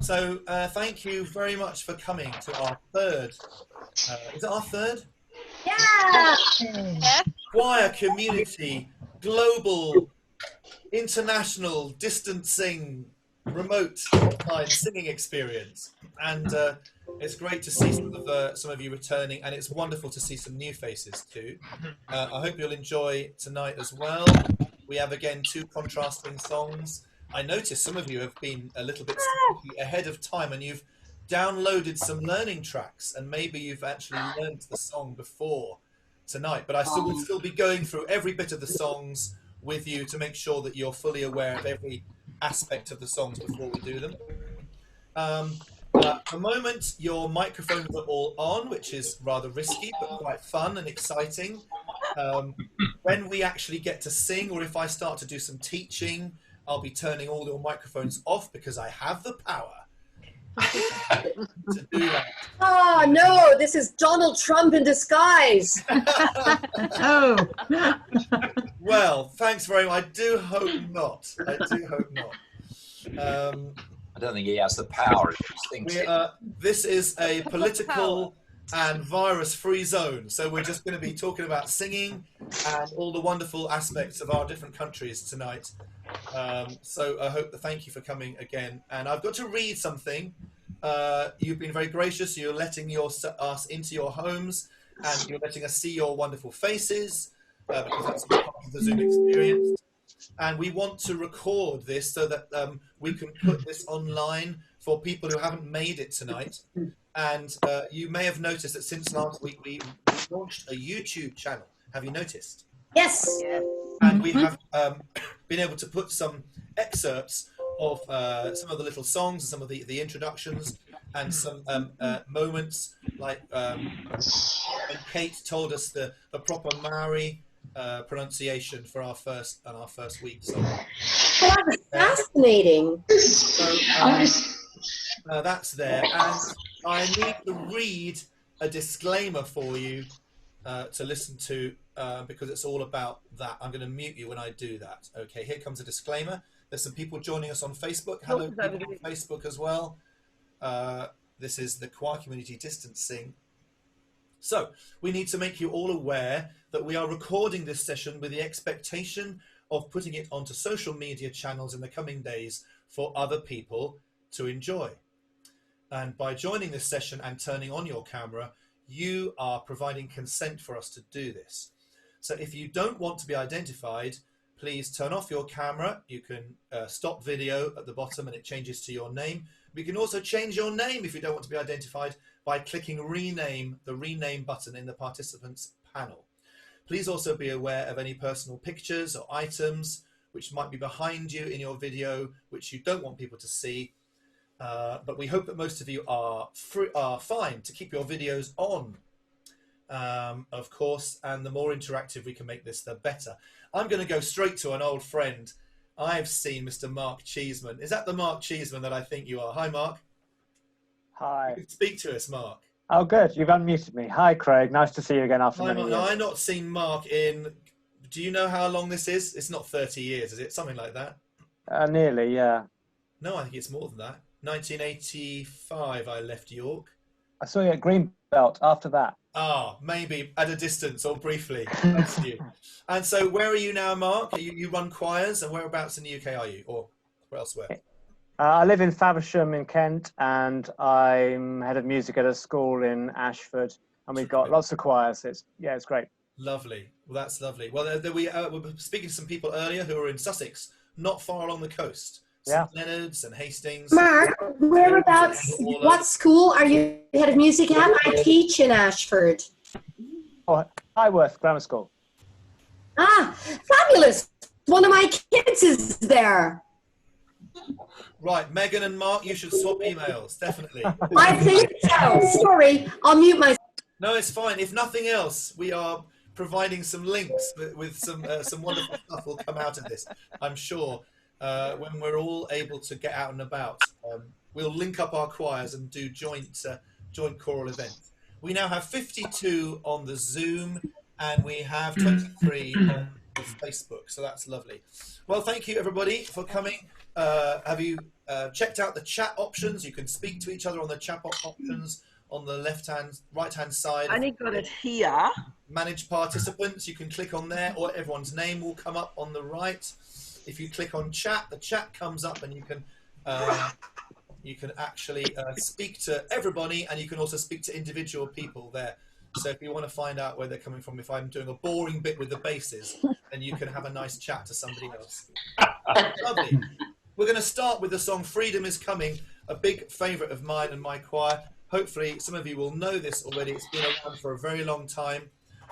So thank you very much for coming to our third, is it our third? Yeah. Choir Community Global International Distancing Remote Online Singing Experience. And it's great to see some of you returning, and it's wonderful to see some new faces too. I hope you'll enjoy tonight as well. We have again 2 contrasting songs. I noticed some of you have been a little bit ahead of time, and you've downloaded some learning tracks, and maybe you've actually learned the song before tonight. But I will still be going through every bit of the songs with you to make sure that you're fully aware of every aspect of the songs before we do them. At the moment, your microphones are all on, which is rather risky, but quite fun and exciting. When we actually get to sing, or if I start to do some teaching, I'll be turning all your microphones off because I have the power to do that. Oh no, this is Donald Trump in disguise. Oh. Well, thanks very much. I do hope not. I do hope not. I don't think he has the power. This is a political and virus-free zone, so we're just going to be talking about singing and all the wonderful aspects of our different countries tonight. So I hope thank you for coming again. And I've got to read something. You've been very gracious. You're letting us into your homes, and you're letting us see your wonderful faces, because that's part of the Zoom experience. And we want to record this so that we can put this online for people who haven't made it tonight. And you may have noticed that since last week we launched a YouTube channel. Have you noticed? Yes. And we have been able to put some excerpts of some of the little songs and some of the introductions and some moments like when Kate told us the proper Maori pronunciation for our first week. So Well, that was fascinating. So that's there, and I need to read a disclaimer for you to listen to because it's all about that. I'm going to mute you when I do that. Okay, here comes a disclaimer. There's some people joining us on Facebook. Hello, people on Facebook as well. This is the Choir Community Distancing. So we need to make you all aware that we are recording this session with the expectation of putting it onto social media channels in the coming days for other people to enjoy. And by joining this session and turning on your camera, you are providing consent for us to do this. So if you don't want to be identified, please turn off your camera. You can stop video at the bottom and it changes to your name. We can also change your name if you don't want to be identified by clicking rename, the rename button in the participants panel. Please also be aware of any personal pictures or items which might be behind you in your video, which you don't want people to see. But we hope that most of you are fine to keep your videos on, of course, and the more interactive we can make this, the better. I'm going to go straight to an old friend. I've seen Mr. Mark Cheeseman. Is that the Mark Cheeseman that I think you are? Hi, Mark. Hi. Speak to us, Mark. Oh, good. You've unmuted me. Hi, Craig. Nice to see you again after many years. No, I've not seen Mark in... Do you know how long this is? It's not 30 years, is it? Something like that? Nearly, yeah. No, I think it's more than that. 1985, I left York. I saw you at Greenbelt after that. Ah, maybe at a distance or briefly. That's you. And so where are you now, Mark? You run choirs, and whereabouts in the UK are you, or elsewhere? I live in Faversham in Kent, and I'm head of music at a school in Ashford, and we've got lots of choirs. It's great. Lovely. Well, that's lovely. Well, we were speaking to some people earlier who are in Sussex, not far along the coast. Yeah. St Leonard's and Hastings. Mark, whereabouts, what school are you head of music at? I teach in Ashford. Oh, Highworth Grammar School. Ah, fabulous. One of my kids is there. Right, Megan and Mark, you should swap emails, definitely. I think so. Sorry, I'll mute myself. No, it's fine. If nothing else, we are providing some links with some wonderful stuff will come out of this, I'm sure. When we're all able to get out and about, we'll link up our choirs and do joint choral events. We now have 52 on the Zoom, and we have 23 on the Facebook, so that's lovely. Well, thank you everybody for coming. Have you checked out the chat options. You can speak to each other on the chat options on the right-hand side. Only got it here. Manage participants. You can click on there, or everyone's name will come up on the right. If you click on chat, the chat comes up, and you can actually speak to everybody, and you can also speak to individual people there. So if you want to find out where they're coming from, if I'm doing a boring bit with the basses, then you can have a nice chat to somebody else. Lovely. We're going to start with the song Freedom Is Coming, a big favourite of mine and my choir. Hopefully some of you will know this already. It's been around for a very long time.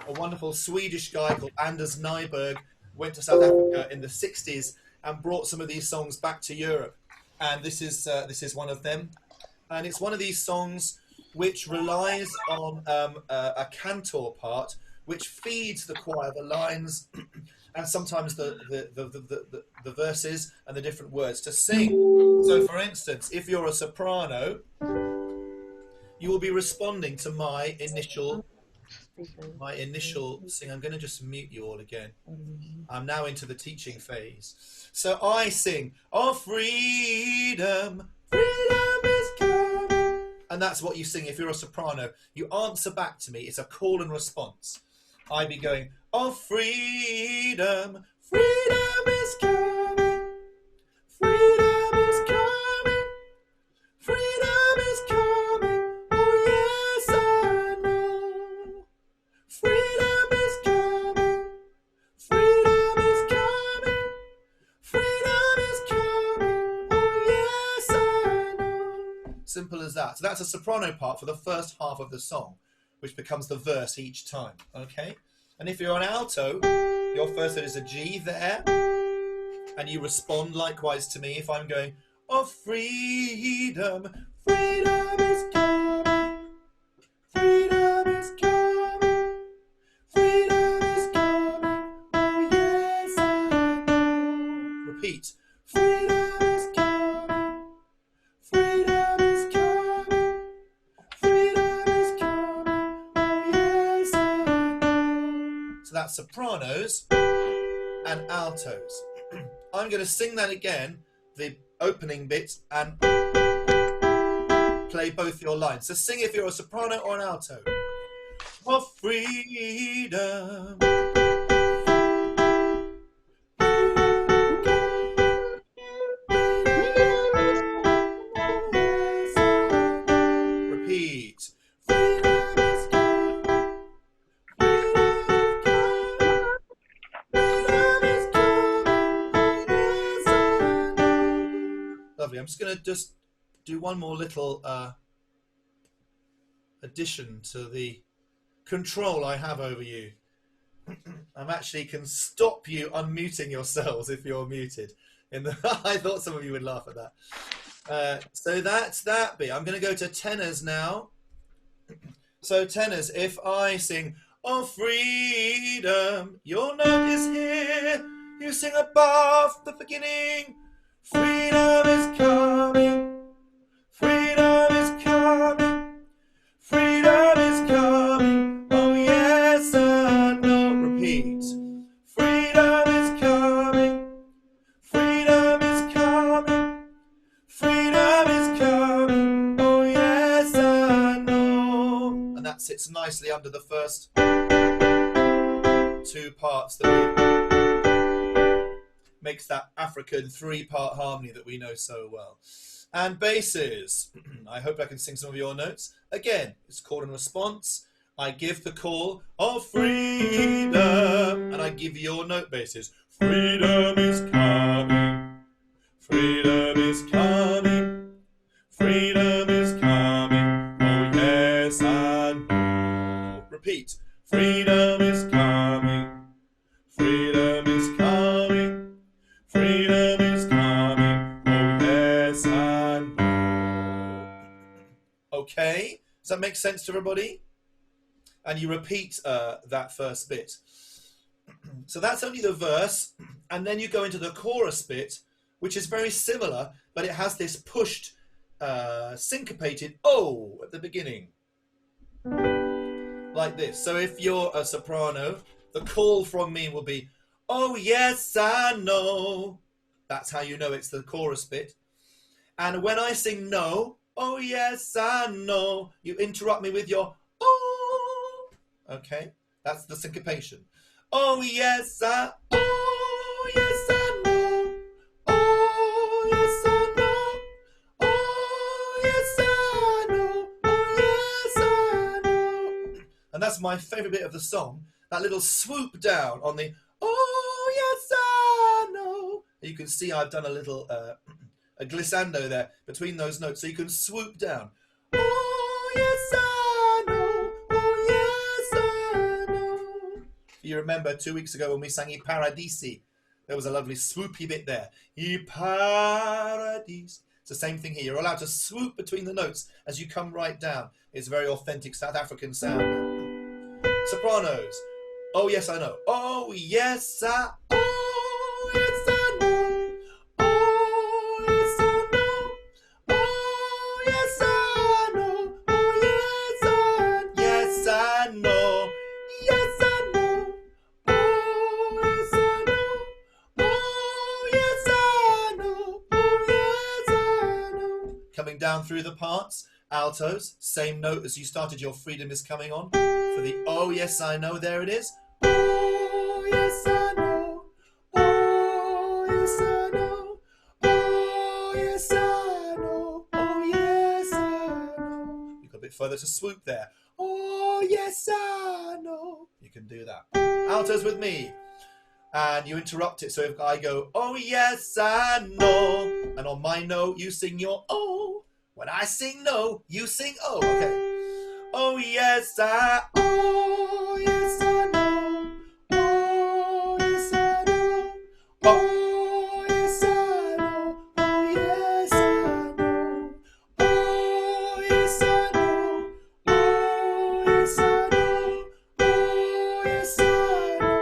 A wonderful Swedish guy called Anders Nyberg went to South Africa in the 60s and brought some of these songs back to Europe. And this is one of them. And it's one of these songs which relies on a cantor part, which feeds the choir the lines and sometimes the verses and the different words to sing. So, for instance, if you're a soprano, you will be responding to my initial sing. I'm going to just mute you all again. I'm now into the teaching phase. So I sing, "Oh, freedom, freedom is coming." And that's what you sing if you're a soprano. You answer back to me. It's a call and response. I'd be going, "Oh, freedom, freedom is coming. Freedom is coming. Freedom is coming. Oh, yes, I know. Freedom is coming. Freedom is coming. Freedom is coming. Oh, yes, I know." Simple as that. So that's a soprano part for the first half of the song, which becomes the verse each time. Okay? And if you're an alto, your first note is a G there, and you respond likewise to me if I'm going, "Oh, freedom, freedom is coming. Freedom is coming. Freedom is coming. Oh, yes, I know." Repeat. Freedom is coming. Freedom is coming. Freedom is coming. Oh, yes, I know. So that's sopranos and altos. I'm going to sing that again, the opening bit, and play both your lines. So sing if you're a soprano or an alto. "For freedom." Repeat. "Freedom is coming. Freedom is coming. Freedom is coming. Oh, yes, I know." Lovely. I'm just going to do one more little addition to the control I have over you. I actually can stop you unmuting yourselves if you're muted. I thought some of you would laugh at that. So that's that bit. I'm going to go to tenors now. So tenors, if I sing, "Oh, freedom," your note is here. You sing above the beginning. Freedom is coming. Freedom is coming. Freedom is coming. Oh, yes, I know. Repeat. Freedom is coming. Freedom is coming. Freedom is coming. Oh, yes, I know. And that sits nicely under the first two parts that makes that African three-part harmony that we know so well. And basses. I hope I can sing some of your notes. Again, it's call and response. I give the call of freedom, and I give your note basses. Freedom is coming. Freedom is coming. Freedom is coming. Oh, yes, I know. Repeat. Freedom is coming. Freedom is coming. Freedom is coming. Oh, yes, I know. Okay, does that make sense to everybody? And you repeat that first bit. So that's only the verse, and then you go into the chorus bit, which is very similar, but it has this pushed, syncopated "oh" at the beginning. Like this. So if you're a soprano, the call from me will be, "Oh, yes, I know." That's how you know it's the chorus bit. And when I sing no, oh yes I know, you interrupt me with your oh. Okay, that's the syncopation. Oh yes I know. Oh yes I know. Oh yes I know. Oh yes I know. Oh yes I know. And that's my favourite bit of the song. That little swoop down on the oh yes I know. You can see I've done a little a glissando there between those notes, so you can swoop down. Oh yes I know. Oh yes I know. You remember 2 weeks ago when we sang I Paradisi, there was a lovely swoopy bit there. I Paradis. It's the same thing here. You're allowed to swoop between the notes as you come right down. It's a very authentic South African sound. Sopranos. Oh yes I know. Oh yes I. Oh yes I know. Oh yes I know. Oh yes I know. Oh yes I. Yes I know. Yes I know. Oh yes I know. Oh yes I know. Oh yes I know. Coming down through the parts. Altos, same note as you started your Freedom is Coming on. For the oh yes I know, there it is. Oh yes I know. Oh yes I know. Oh yes I know. Oh yes I know. You got a bit further to swoop there. Oh yes I know. You can do that. Altos with me. And you interrupt it. So if I go, oh yes I know, and on my no, you sing your oh. When I sing no, you sing oh. Okay. Oh yes I. Oh yes I know. Oh yes I know. Oh yes I know. Oh yes I know. Oh yes I know. Oh yes I know. Oh yes I know.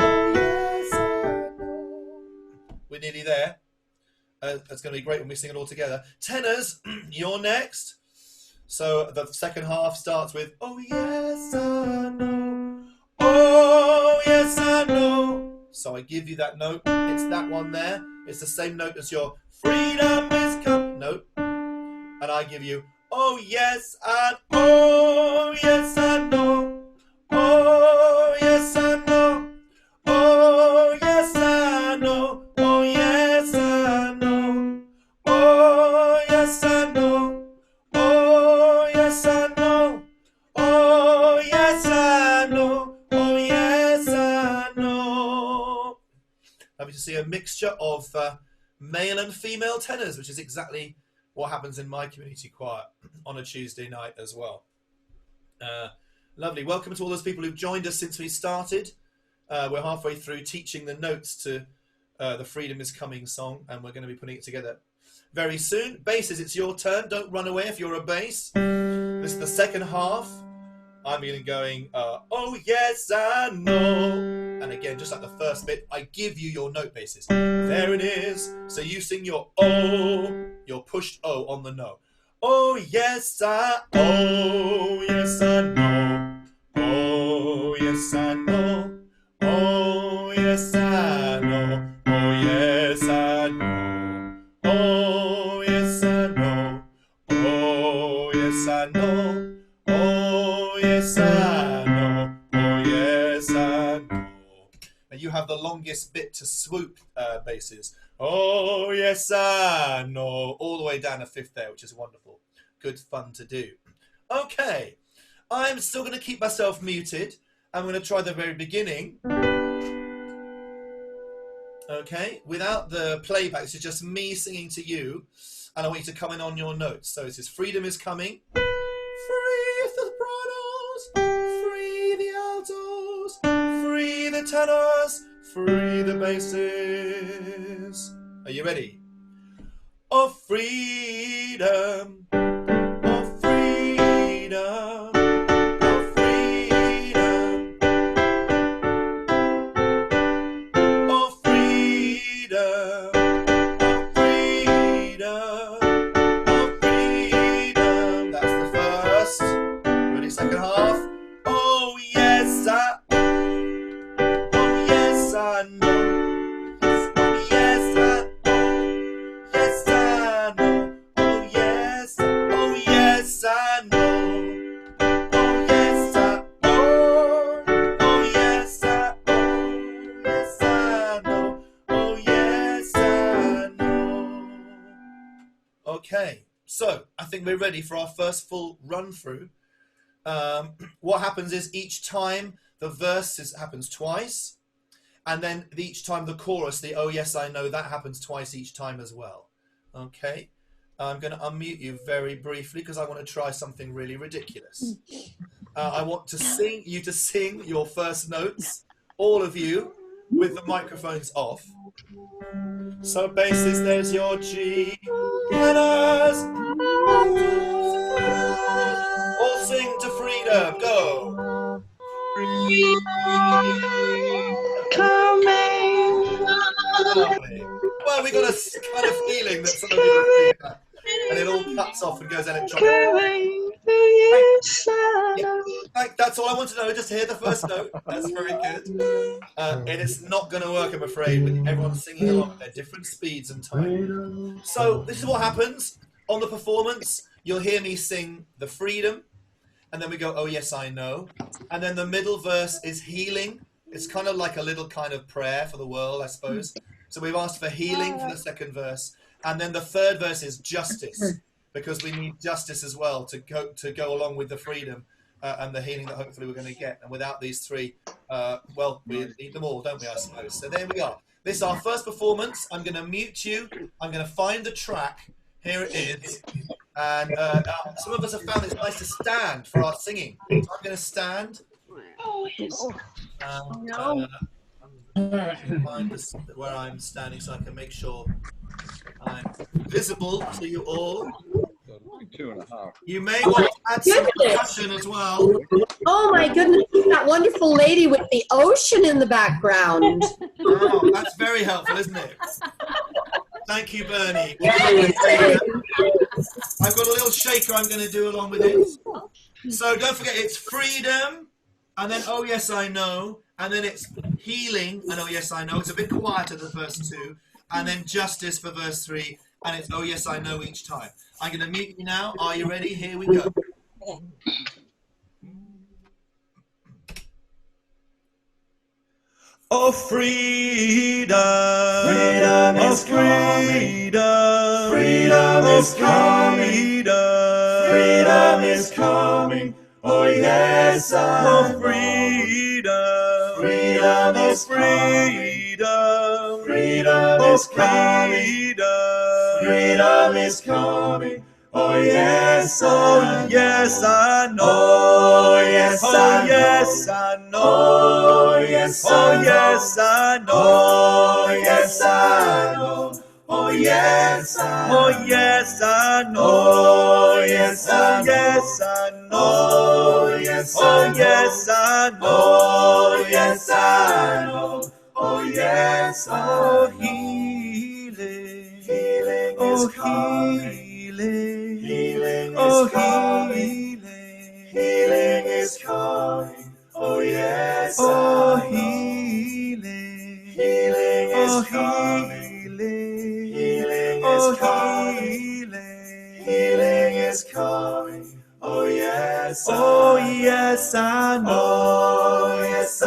Oh yes I know. We're nearly there. It's going to be great when we sing it all together. Tenors, you're next. So the second half starts with, oh yes I know. Oh yes I know. So I give you that note. It's that one there. It's the same note as your freedom is come note. And I give you, oh yes I. Oh yes I know. Oh yes I know. Oh yes I know. Oh yes I know. Oh yes I know. Oh yes I know. Oh yes I know. Oh yes I know. Happy to see a mixture of male and female tenors, which is exactly what happens in my community choir on a Tuesday night as well. Lovely. Welcome to all those people who've joined us since we started. We're halfway through teaching the notes to the Freedom is Coming song, and we're going to be putting it together very soon. Basses, it's your turn. Don't run away if you're a bass. This is the second half. I'm going, oh yes I know. And again, just like the first bit, I give you your note basis. There it is. So you sing your oh, your pushed oh on the no. Oh yes I, oh yes I know. Oh yes I know. Oh yes I know. Oh yes I know. Oh yes I know. Oh yes I know. Oh yes I know. Oh yes I know. And you have the longest bit to swoop basses. Oh yes I know. All the way down to fifth there, which is wonderful. Good fun to do. Okay. I'm still going to keep myself muted. I'm going to try the very beginning. Okay, without the playback, this is just me singing to you, and I want you to come in on your notes. So this is Freedom is Coming. Free the sopranos, free the altos, free the tenors, free the basses. Are you ready? Oh, freedom, oh, freedom. Second half. Oh yes I. Oh yes I know. Oh yes I. Oh yes I know. So I think we're ready for our first full run through. What happens is each time the verse happens twice, and then each time the chorus, the "Oh yes I know," that happens twice each time as well. Okay, I'm going to unmute you very briefly because I want to try something really ridiculous. I want to sing your first notes, all of you, with the microphones off. So basses, there's your G minors. All sing to freedom. Go. Lovely. Well, we got a kind of feeling that some of you are seeing that, and it all cuts off and goes electronic. That's all I want to know. Just hear the first note. That's very good. And it's not going to work, I'm afraid, with everyone singing along at their different speeds and time. So this is what happens on the performance. You'll hear me sing the freedom, and then we go, "Oh yes, I know," and then the middle verse is healing. It's kind of like a little kind of prayer for the world, I suppose. So we've asked for healing for the second verse, and then the third verse is justice, because we need justice as well to go along with the freedom and the healing that hopefully we're going to get. And without these three, well, we need them all, don't we, I suppose? So there we are. This is our first performance. I'm going to mute you. I'm going to find the track. Here it is. And some of us have found it's nice to stand for our singing. So I'm going to stand. Find this, where I'm standing so I can make sure I'm visible to you all. 2.5. You may want to add some percussion as well. Oh my goodness, that wonderful lady with the ocean in the background. Oh, that's very helpful, isn't it? Thank you, Bernie. I've got a little shaker I'm going to do along with it. So don't forget, it's freedom, and then "Oh yes I know," and then it's healing, and "Oh yes I know." It's a bit quieter than verse 2, and then justice for verse 3, and it's "Oh yes I know" each time. I'm going to mute you now. Are you ready? Here we go. Oh, freedom, freedom is coming, freedom is coming, freedom is coming, oh yes, oh freedom, freedom is freedom, freedom is coming, freedom is coming, oh yes, I know, oh yes, I know, oh yes, oh yes, I know, oh yes, I know, oh yes, oh yes, I know, oh yes, oh yes, I know, oh yes, oh yes, I know, oh yes, I know, oh yes, oh healing, healing is coming. Healing is coming. Healing is coming. Oh yes. Oh healing. Healing is coming. Healing is coming. Healing is coming. Oh yes. Oh yes I know. Oh yes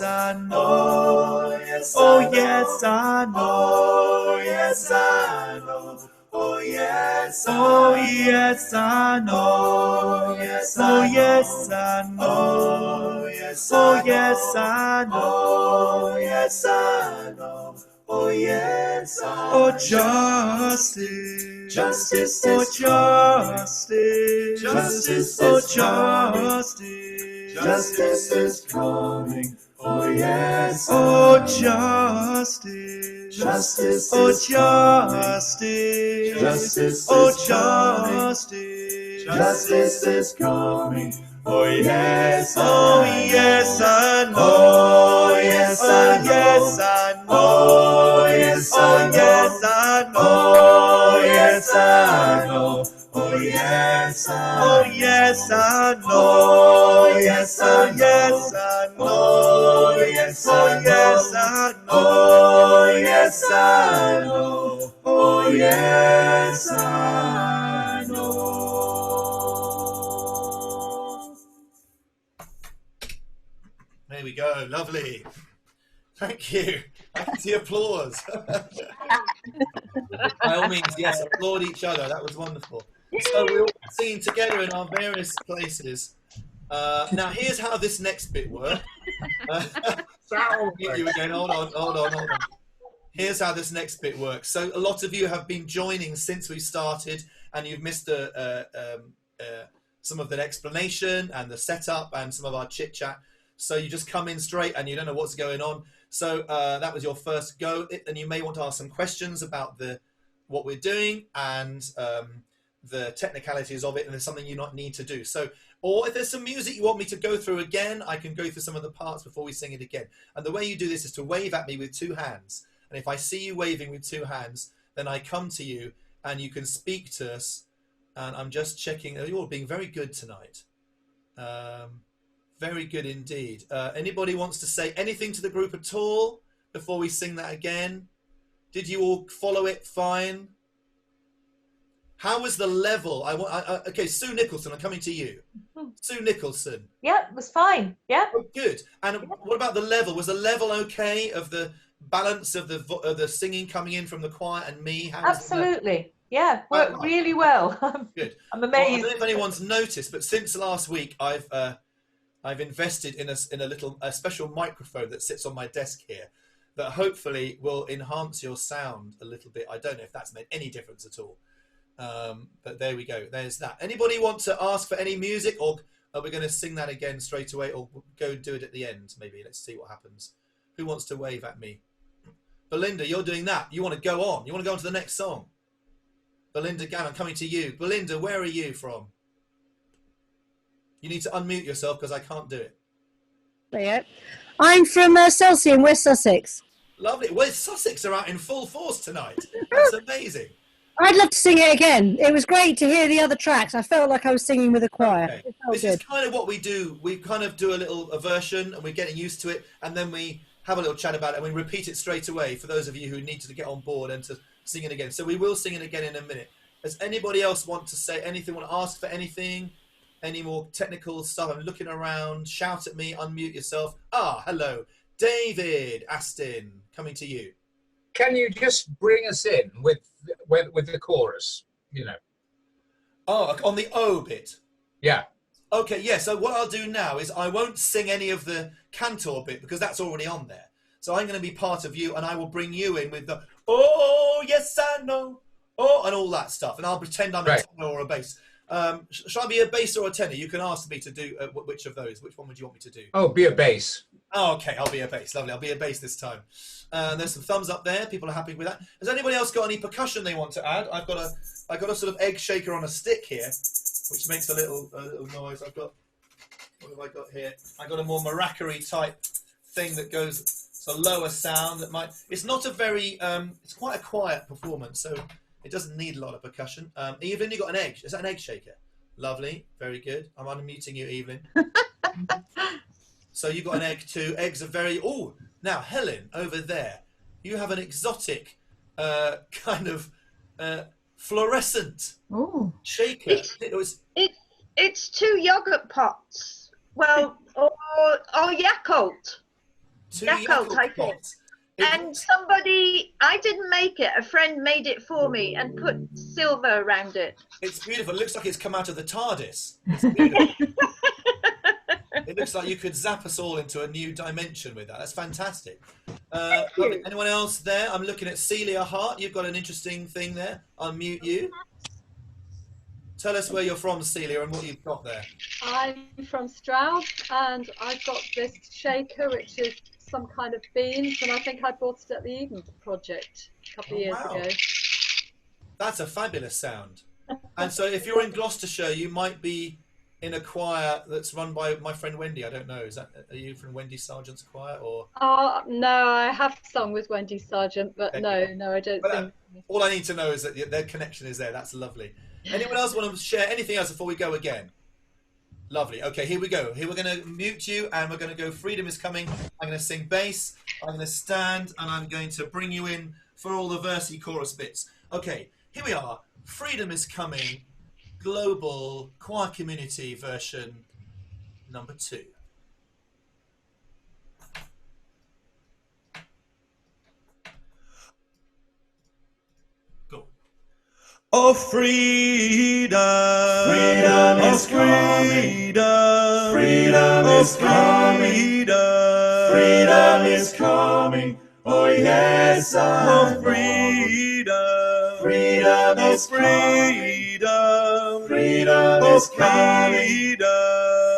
I know. Oh yes I know. Oh yes I know. Oh yes, oh yes, I know. Yes, oh yes, I know. Yes, oh yes, I know. Yes, I know. Oh yes, I know. Oh justice, justice, oh justice, justice, oh justice, justice is coming. Oh yes, oh justice, justice, oh justice, justice, oh justice, justice is coming. Oh yes, oh yes, I know. Oh yes, oh yes, I know. Oh yes, oh yes, I know. Oh yes, I know. Oh yes, oh yes, I know. Oh yes, oh yes, I know. Oh yes, oh yes, I know. Oh yes, I know. Oh yes, I know. There we go, lovely. Thank you. I can see applause. By all means, yes, applaud each other. That was wonderful. So we're all singing together in our various places. Now, here's how this next bit works. You again. Hold on. Here's how this next bit works. So a lot of you have been joining since we started, and you've missed some of the explanation and the setup and some of our chit chat. So you just come in straight and you don't know what's going on. So that was your first go, and you may want to ask some questions about what we're doing and the technicalities of it, and there's something you not need to do. So, or if there's some music you want me to go through again, I can go through some of the parts before we sing it again. And the way you do this is to wave at me with 2 hands. And if I see you waving with 2 hands, then I come to you and you can speak to us. And I'm just checking. You're all being very good tonight. Very good indeed. Anybody wants to say anything to the group at all before we sing that again? Did you all follow it fine? How was the level? Okay, Sue Nicholson, I'm coming to you. Sue Nicholson. Yeah, it was fine. Yeah. Oh, good. And what about the level? Was the level okay of the balance of the singing coming in from the choir and me? How Absolutely. Yeah, worked really well. Good. I'm Well, amazed. I don't know if anyone's noticed, but since last week, I've invested in a special microphone that sits on my desk here that hopefully will enhance your sound a little bit. I don't know if that's made any difference at all. But there we go. There's that. Anybody want to ask for any music, or are we going to sing that again straight away, or go do it at the end? Maybe let's see what happens. Who wants to wave at me? Belinda, you're doing that. You want to go on. You want to go on to the next song. Belinda Gannon, coming to you. Belinda, where are you from? You need to unmute yourself because I can't do it. Yeah. I'm from Selsey in West Sussex. Lovely. Well, Sussex are out in full force tonight. That's amazing. I'd love to sing it again. It was great to hear the other tracks. I felt like I was singing with a choir. Okay. This is kind of what we do. We kind of do a version, and we're getting used to it, and then we have a little chat about it, and we repeat it straight away for those of you who need to get on board and to sing it again. So we will sing it again in a minute. Does anybody else want to say anything, want to ask for anything? Any more technical stuff? I'm looking around. Shout at me, unmute yourself. Hello. David Aston, coming to you. Can you just bring us in with the chorus, you know? Oh, on the O bit? Yeah. Okay, yeah, so what I'll do now is I won't sing any of the cantor bit because that's already on there. So I'm going to be part of you, and I will bring you in with the, oh, yes, I know, oh, and all that stuff. And I'll pretend I'm a tenor or a bass. Shall I be a bass or a tenor? You can ask me to do which of those. Which one would you want me to do? Oh, be a bass. Oh, okay, I'll be a bass. Lovely, I'll be a bass this time. There's some thumbs up there. People are happy with that. Has anybody else got any percussion they want to add? I've got a sort of egg shaker on a stick here, which makes a little noise. What have I got here? I've got a more maracas type thing that goes. It's a lower sound that might. It's not a very. It's quite a quiet performance, so it doesn't need a lot of percussion. Evelyn, you got an egg. Is that an egg shaker? Lovely, very good. I'm unmuting you, Evelyn. So you got an egg too. Eggs are very. Oh, now Helen over there, you have an exotic kind of fluorescent shaker. It's 2 yogurt pots. Well, or Yakult. 2 Yakult, I think. And somebody, I didn't make it. A friend made it for me and put silver around it. It's beautiful. It looks like it's come out of the TARDIS. It's beautiful. It looks like you could zap us all into a new dimension with that. That's fantastic. Anyone else there? I'm looking at Celia Hart. You've got an interesting thing there. Unmute you. Tell us where you're from, Celia, and what you've got there. I'm from Stroud, and I've got this shaker, which is some kind of beans, and I think I bought it at the Eden Project a couple of years ago. That's a fabulous sound. And so if you're in Gloucestershire, you might be in a choir that's run by my friend Wendy. I don't know. Are you from Wendy Sargent's choir or? No, I have sung with Wendy Sargent, but no, I don't think. All I need to know is that their connection is there. That's lovely. Anyone else want to share anything else before we go again? Lovely. Okay, here we go. Here we're going to mute you, and we're going to go. Freedom is coming. I'm going to sing bass. I'm going to stand, and I'm going to bring you in for all the versey chorus bits. Okay, here we are. Freedom is coming. Global choir community version number 2. Oh, freedom. Freedom is coming. Freedom is coming. Freedom is coming. Oh yes, Oh, freedom. freedom is freedom. Freedom Oh, is coming.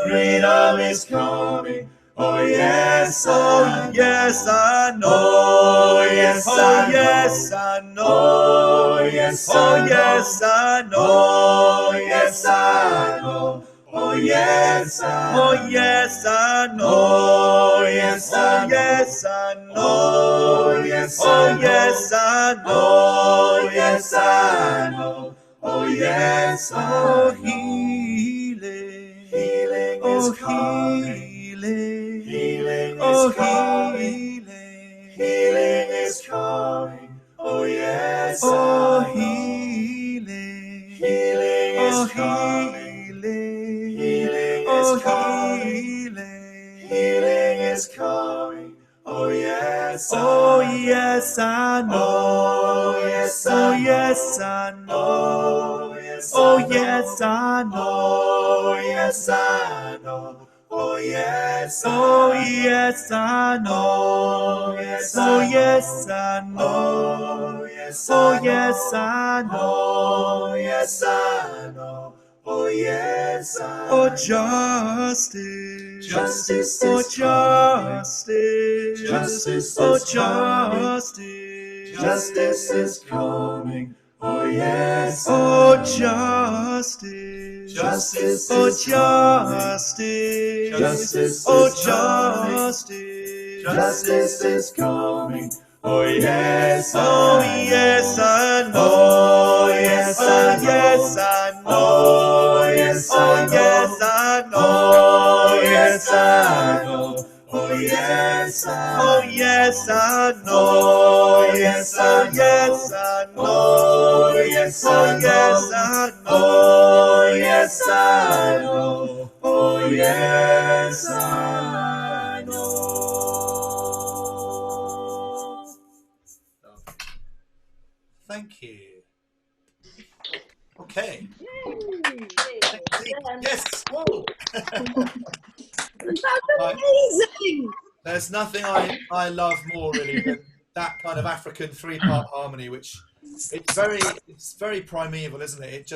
Freedom is coming. Oh yes, Oh, yes, I know. Oh yes, Oh, yes, I know. Oh yes, Oh, yes, I know. Oh yes, I know. Oh yes, Oh, yes, I know. Oh yes, Oh, yes, I know. Oh yes, Oh, yes, I know. Oh yes, I know. Oh yes, Oh, healing. Healing Oh, is coming. healing. Healing Oh, is coming. healing. Healing is coming. Oh yes, Oh, I know. healing. Healing Oh, is coming. healing. Healing Oh, is coming. healing. Healing is coming. Oh yes, Oh, I know. yes, I know. Oh yes, Oh, I know. yes, I know. Oh yes, Oh, I know. yes, I know. Oh yes, I know. Oh yes, Oh, I know. yes, I know. Oh yes, Oh, I know. yes, I know. Oh yes, Oh, I know. yes, I know. Oh yes, I know. Oh yes, I know. Oh, justice. Justice Oh, is coming. justice. Justice Oh, is coming. justice. Justice is coming. Oh yes. Oh, justice. Justice Oh, is coming. justice. Justice Oh, is coming. justice. Justice is coming. Oh yes. Oh, yes, I know. Oh yes, Oh, I know. yes, I know. Oh yes, Oh, I know. yes, I know. Oh yes, I know. Oh yes, I know. Oh, yes, I know. Oh yes, Oh, I know. yes, I know. Oh yes, Oh, I yes, know. I know. Oh yes, I know. Oh yes, I know. Thank you. Okay. Yes. Whoa. That's amazing. There's nothing I love more really than that kind of African three-part harmony, which it's very primeval, isn't it?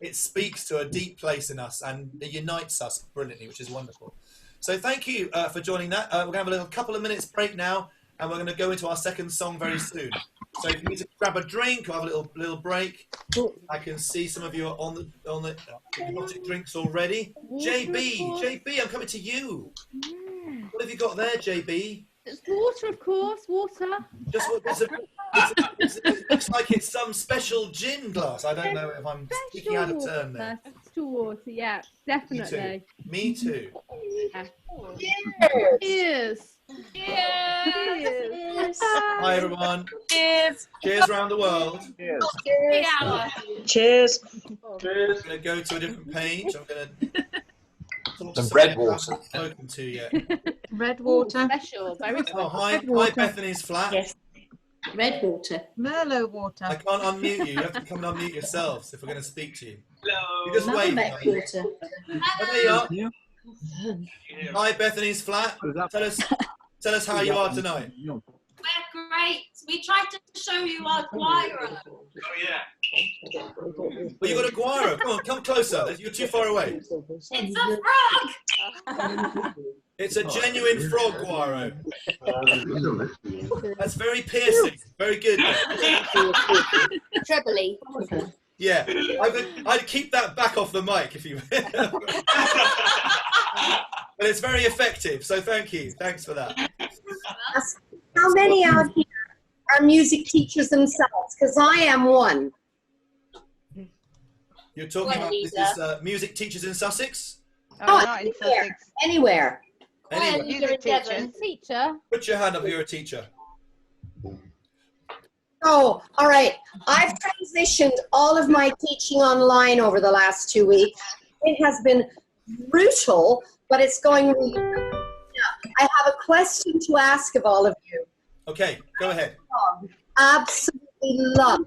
It speaks to a deep place in us and it unites us brilliantly, which is wonderful. So thank you for joining that. We're gonna have a couple of minutes break now, and we're going to go into our second song very soon. So if you need to grab a drink or have a little break, I can see some of you are on the hypnotic drinks already. JB, I'm coming to you. What have you got there, JB? It's water, of course, water. Just what? It looks like it's some special gin glass. I don't know if I'm speaking out of turn there. Special water, yeah, definitely. Me too. Yeah. Cheers. Cheers. Hi everyone. Cheers. Cheers around the world. Cheers. Cheers. I'm going to go to a different page. I'm going to talk to Some somebody red I water. haven't spoken to yet. Red water. Special, very special. Oh, hi Bethany's flat. Yes. Red water. Merlot water. I can't unmute you. You have to come and unmute yourselves if we're going to speak to you. Hello. You just wave. Red water. Oh, there you are. Hi Bethany's flat. Tell us how you are tonight. We're great. We tried to show you our guiro. Oh yeah. Well, you got a guiro. Come on, come closer. You're too far away. It's a frog. It's a genuine frog guiro. That's very piercing. Very good. Trebly. Yeah, I'd keep that back off the mic if you. But it's very effective. So thank you. Thanks for that. How many out here are music teachers themselves? Because I am one. You're talking about this is music teachers in Sussex? Oh, not in Sussex. Anywhere. Anywhere. Music teacher. Put your hand up if you're a teacher. Oh, all right. I've transitioned all of my teaching online over the last 2 weeks. It has been brutal, but it's going really good. I have a question to ask of all of you. Okay, go ahead. Absolutely love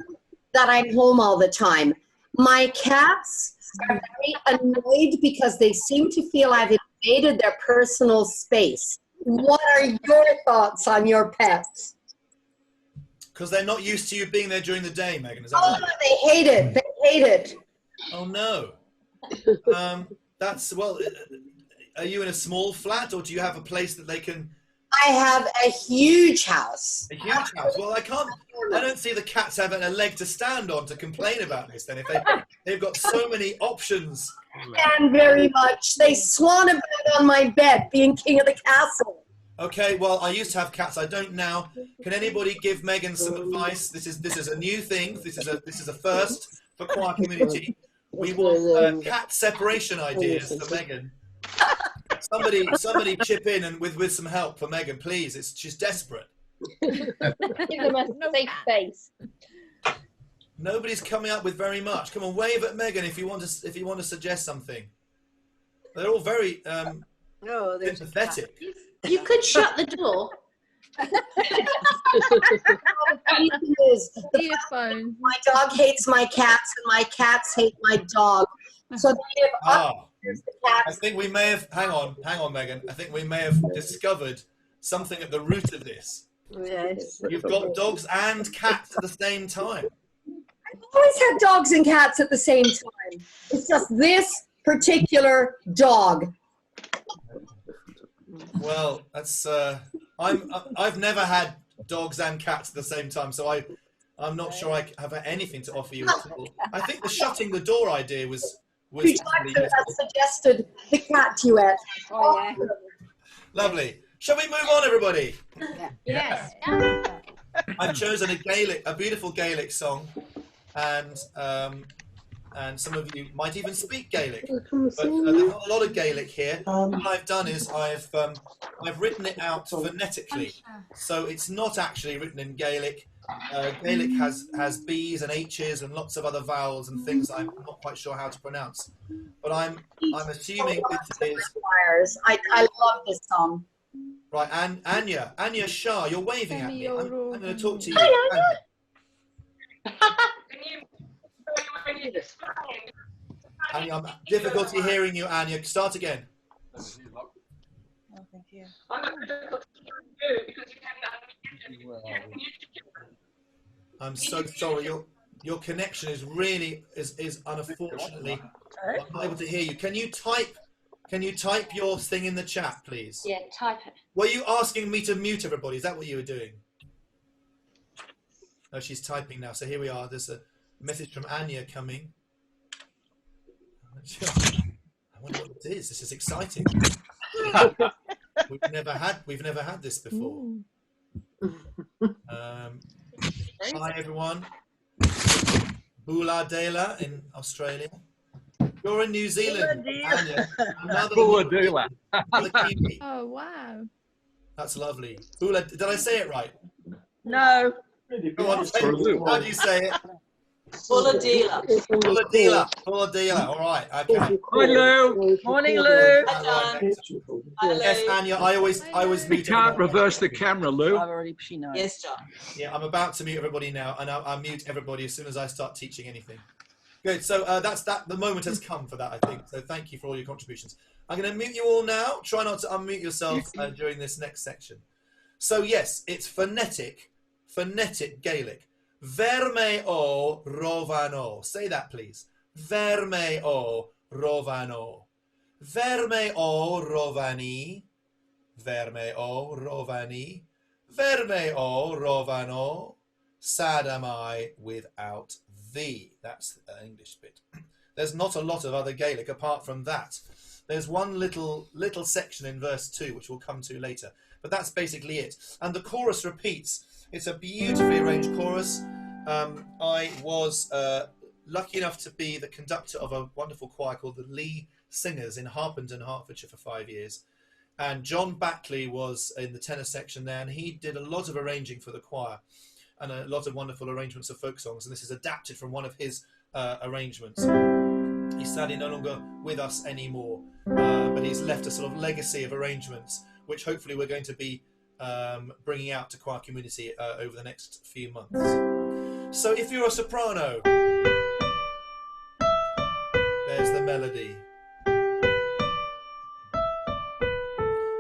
that I'm home all the time. My cats are very annoyed because they seem to feel I've invaded their personal space. What are your thoughts on your pets? Because they're not used to you being there during the day, Megan. Is that Oh, right? no, they hate it. They hate it. Oh no. That's well. Are you in a small flat, or do you have a place that they can? I have a huge house. A huge house. Well, I don't see the cats having a leg to stand on to complain about this. Then, if they've got so many options. And very much. They swan about on my bed, being king of the castle. Okay, well, I used to have cats. I don't now. Can anybody give Megan some advice? This is a new thing. This is a first for Choir Community. We want cat separation ideas for Megan. Somebody chip in and with some help for Megan, please. She's desperate. Give them a safe space. Nobody's coming up with very much. Come on, wave at Megan if you want to suggest something. They're all very sympathetic. You could shut the door. Earphones. My dog hates my cats, and my cats hate my dog. So they have I think we may have. Hang on, Megan. I think we may have discovered something at the root of this. Yes. You've got dogs and cats at the same time. I've always had dogs and cats at the same time. It's just this particular dog. Well, that's I've never had dogs and cats at the same time, so I'm not sure I have anything to offer you at all. I think the shutting the door idea was You suggested the cat duet. Oh, yeah. lovely. Shall we move on, everybody? Yes. I've chosen a beautiful Gaelic song, and some of you might even speak Gaelic, but there's not a lot of Gaelic here. What I've done is I've written it out phonetically, so it's not actually written in Gaelic. Gaelic has B's and H's and lots of other vowels and things I'm not quite sure how to pronounce, but I'm assuming this is. I love this song. Right, and Anya Shah, you're waving at me. I'm going to talk to you. Anya, I'm difficulty hearing you, Anya. Start again. Oh, thank you. I'm so sorry. Your connection is really is unfortunately. I'm not able to hear you. Can you type your thing in the chat, please? Yeah, type it. Were you asking me to mute everybody? Is that what you were doing? No, she's typing now. So here we are. There's a message from Anya coming. I wonder what it is. This is exciting. We've never had this before. Hi everyone. Bula Dela in Australia. You're in New Zealand, Anya. Bula Dela. Oh, wow. That's lovely. Bula, did I say it right? No. Go on, how do you say it? Bulladila. Bulladila. Bulladila. All right. Okay. Hi, Lou. Morning, Lou. Yes, Anya. I always mute. You can't reverse the camera, Lou. She knows. Yes, John. Yeah, I'm about to mute everybody now, and I'll mute everybody as soon as I start teaching anything. Good. So that's that. The moment has come for that, I think. So thank you for all your contributions. I'm going to mute you all now. Try not to unmute yourself during this next section. So yes, it's phonetic Gaelic. Verme o rovano. Say that, please. Verme o rovano. Verme o rovani. Verme o rovani. Verme o rovano. Sad am I without thee. That's the English bit. There's not a lot of other Gaelic apart from that. There's one little section in verse 2 which we'll come to later, but that's basically it. And the chorus repeats. It's a beautifully arranged chorus. I was lucky enough to be the conductor of a wonderful choir called the Lee Singers in Harpenden, Hertfordshire for 5 years. And John Backley was in the tenor section there, and he did a lot of arranging for the choir and a lot of wonderful arrangements of folk songs. And this is adapted from one of his arrangements. He's sadly no longer with us anymore, but he's left a sort of legacy of arrangements, which hopefully we're going to be bringing out to Choir Community over the next few months. So if you're a soprano, there's the melody.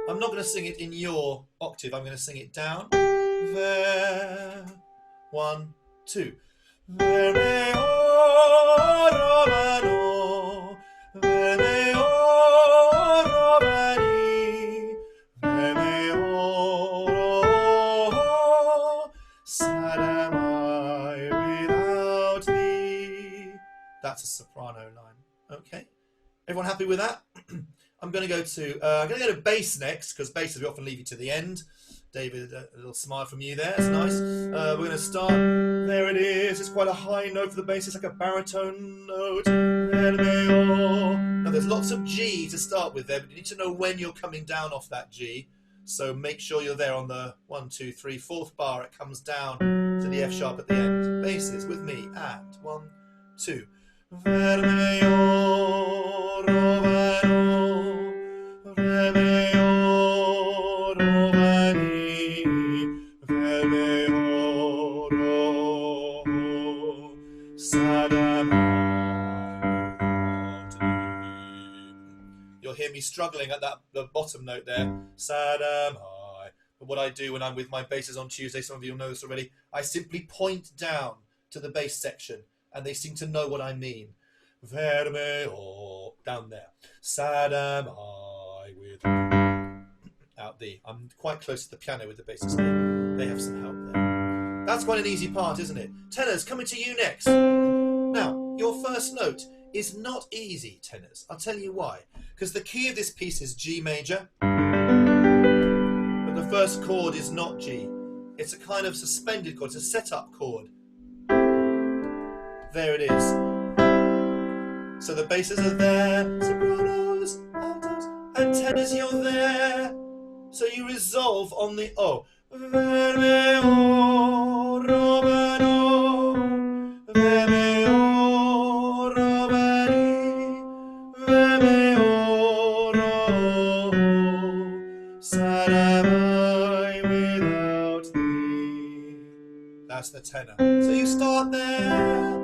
I'm not going to sing it in your octave. I'm going to sing it down. There. 1, 2. Ver me Romano, ver me Romani, ver me sad am I without thee. That's a soprano line. Okay, everyone happy with that? I'm going to go to bass next, because basses we often leave you to the end. David, a little smile from you there. That's nice. We're going to start. There it is. It's quite a high note for the bass. It's like a baritone note. Now there's lots of G to start with there, but you need to know when you're coming down off that G. So make sure you're there on the 1, 2, 3, 4th bar. It comes down to the F sharp at the end. Basses with me. And 1, 2. Ver me Romano, ver me Romani, ver me sad am I without thee. You'll hear me struggling at the bottom note there. Sad am I. But what I do when I'm with my basses on Tuesday, some of you will know this already, I simply point down to the bass section, and they seem to know what I mean. Ver me down there. Sad am I with out the. I'm quite close to the piano with the basses. They have some help there. That's quite an easy part, isn't it? Tenors, coming to you next. Now, your first note is not easy, tenors. I'll tell you why. Because the key of this piece is G major, but the first chord is not G. It's a kind of suspended chord. It's a set-up chord. There it is. So the basses are there, sopranos, altos, and tenors, you're there. So you resolve on the O. Ver me Romano, ver me Romani, ver me sad am I without thee. That's the tenor. So you start there.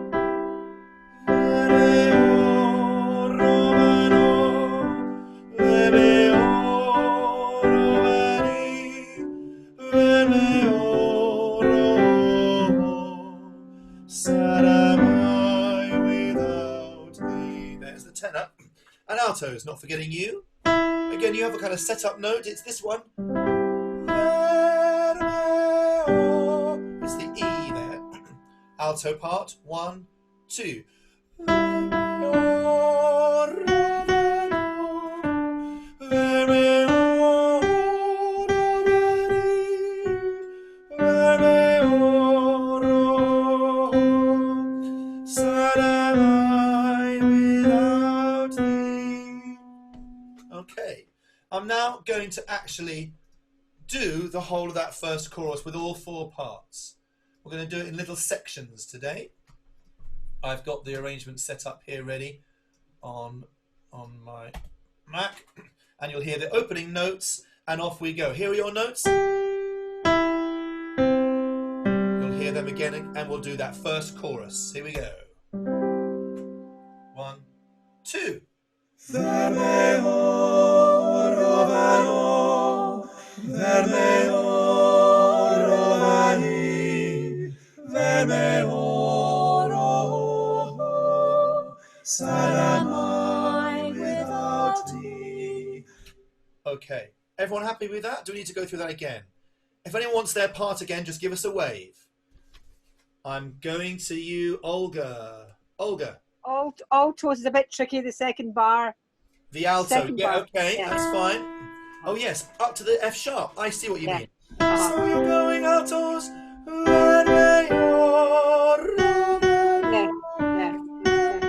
There's the tenor. And altos, not forgetting you. Again, you have a kind of set-up note. It's this one. It's the E there. Alto part. 1, 2. Okay, I'm now going to actually do the whole of that first chorus with all 4 parts. We're going to do it in little sections today. I've got the arrangement set up here ready on my Mac, and you'll hear the opening notes, and off we go. Here are your notes. You'll hear them again, and we'll do that first chorus. Here we go. 1, 2. Ver me Romano, ver me Romani, ver me sad am I without thee. Okay, everyone happy with that? Do we need to go through that again? If anyone wants their part again, just give us a wave. I'm going to you, Olga. Olga. Alto is a bit tricky, the second bar. The alto, Second yeah, bar. okay, Yeah. that's fine. Oh yes, up to the F sharp. I see what you Yeah. mean. So you're going altos.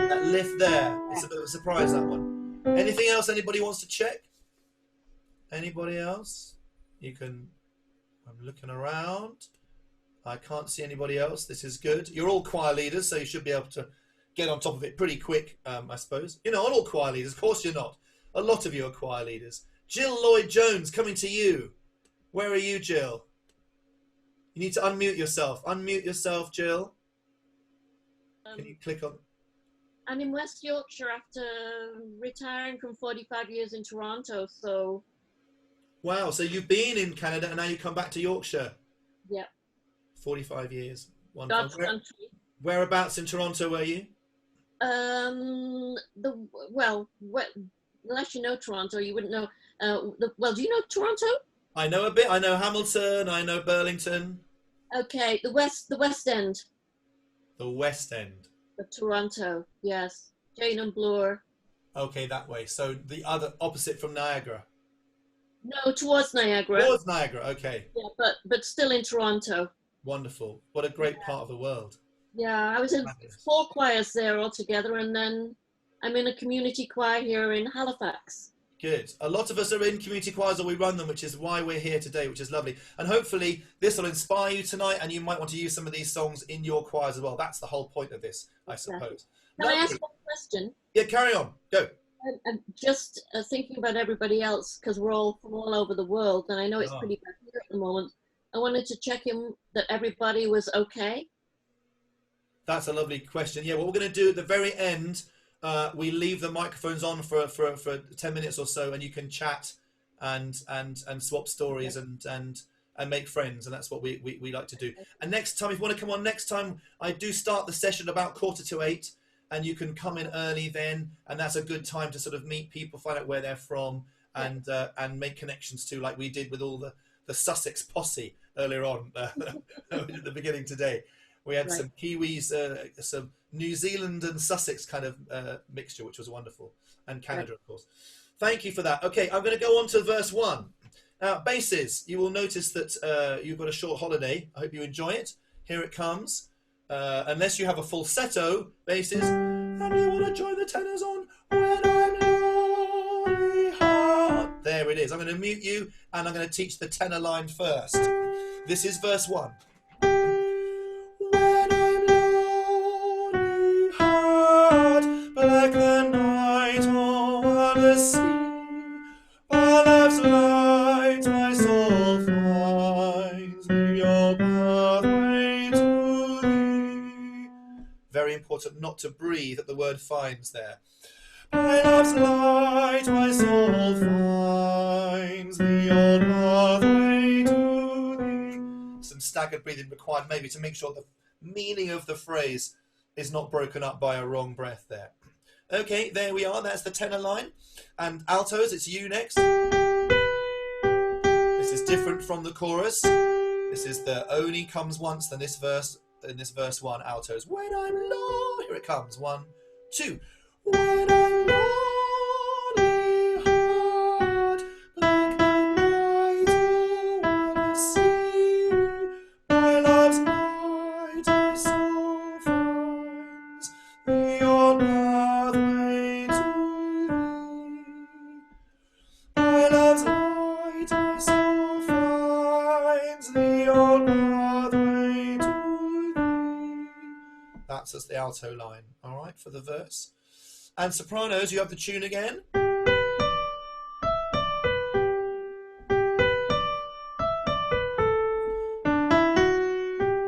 That lift there. It's a bit of a surprise, that one. Anything else anybody wants to check? Anybody else? You can. I'm looking around. I can't see anybody else. This is good. You're all choir leaders, so you should be able to get on top of it pretty quick, I suppose. You're not all choir leaders. Of course you're not. A lot of you are choir leaders. Jill Lloyd-Jones, coming to you. Where are you, Jill? You need to unmute yourself. Unmute yourself, Jill. Can you click on? I'm in West Yorkshire after retiring from 45 years in Toronto. So. Wow. So you've been in Canada and now you come back to Yorkshire. Yep. 45 years. God's country. Whereabouts in Toronto were you? Unless you know Toronto, you wouldn't know. Well, do you know Toronto? I know a bit. I know Hamilton. I know Burlington. Okay, the West End. The West End of Toronto. Yes, Jane and Bloor. Okay, that way. So the other opposite from Niagara. No, towards Niagara. Towards Niagara. Okay. Yeah, but still in Toronto. Wonderful. What a great part of the world. Yeah, I was in 4 choirs there altogether, and then I'm in a community choir here in Halifax. Good. A lot of us are in community choirs, or we run them, which is why we're here today, which is lovely. And hopefully this will inspire you tonight, and you might want to use some of these songs in your choirs as well. That's the whole point of this, I suppose. Can I ask one question? Yeah, carry on. Go. I'm just thinking about everybody else, because we're all from all over the world, and I know it's pretty bad here at the moment. I wanted to check in that everybody was okay. That's a lovely question. Yeah, what we're going to do at the very end, we leave the microphones on for 10 minutes or so, and you can chat and swap stories and make friends, and that's what we like to do. And next time, if you want to come on next time, I do start the session about 7:45, and you can come in early then, and that's a good time to sort of meet people, find out where they're from, and make connections too, like we did with all the Sussex posse earlier on at the beginning today. We had some Kiwis, some New Zealand and Sussex kind of mixture, which was wonderful, and Canada, of course. Thank you for that. Okay, I'm going to go on to verse 1. Now, basses, you will notice that you've got a short holiday. I hope you enjoy it. Here it comes. Unless you have a falsetto basses, and you want to join the tenors on When I'm Lonely Heart. There it is. I'm going to mute you, and I'm going to teach the tenor line first. This is verse 1. When I'm lonely heart, like the night over the sea, by love's light my soul finds me your pathway to thee. Very important not to breathe at the word finds there. By love's light my soul finds me your pathway to thee. Some staggered breathing required, maybe, to make sure the meaning of the phrase is not broken up by a wrong breath there. Okay, there we are. That's the tenor line. And altos, it's you next. This is different from the chorus. This is the only comes once in this verse 1, altos. When I'm low, here it comes. 1, 2. When I'm lonely heart, like the night over the sea, by love's light my soul finds me on pathway to thee. By love's light my soul finds thee on pathway to thee. That's just the alto line, all right, for the verse. And sopranos, you have the tune again.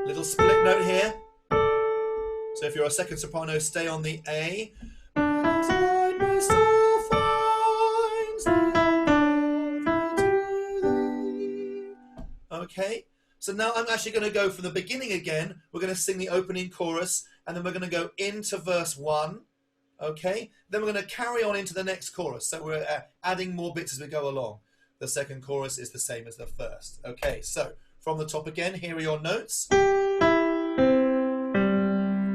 Little split note here. So if you're a second soprano, stay on the A. My soul finds thee. Okay, so now I'm actually going to go from the beginning again. We're going to sing the opening chorus, and then we're going to go into verse 1. Okay, then we're going to carry on into the next chorus. So we're adding more bits as we go along. The second chorus is the same as the first. Okay, so from the top again, here are your notes.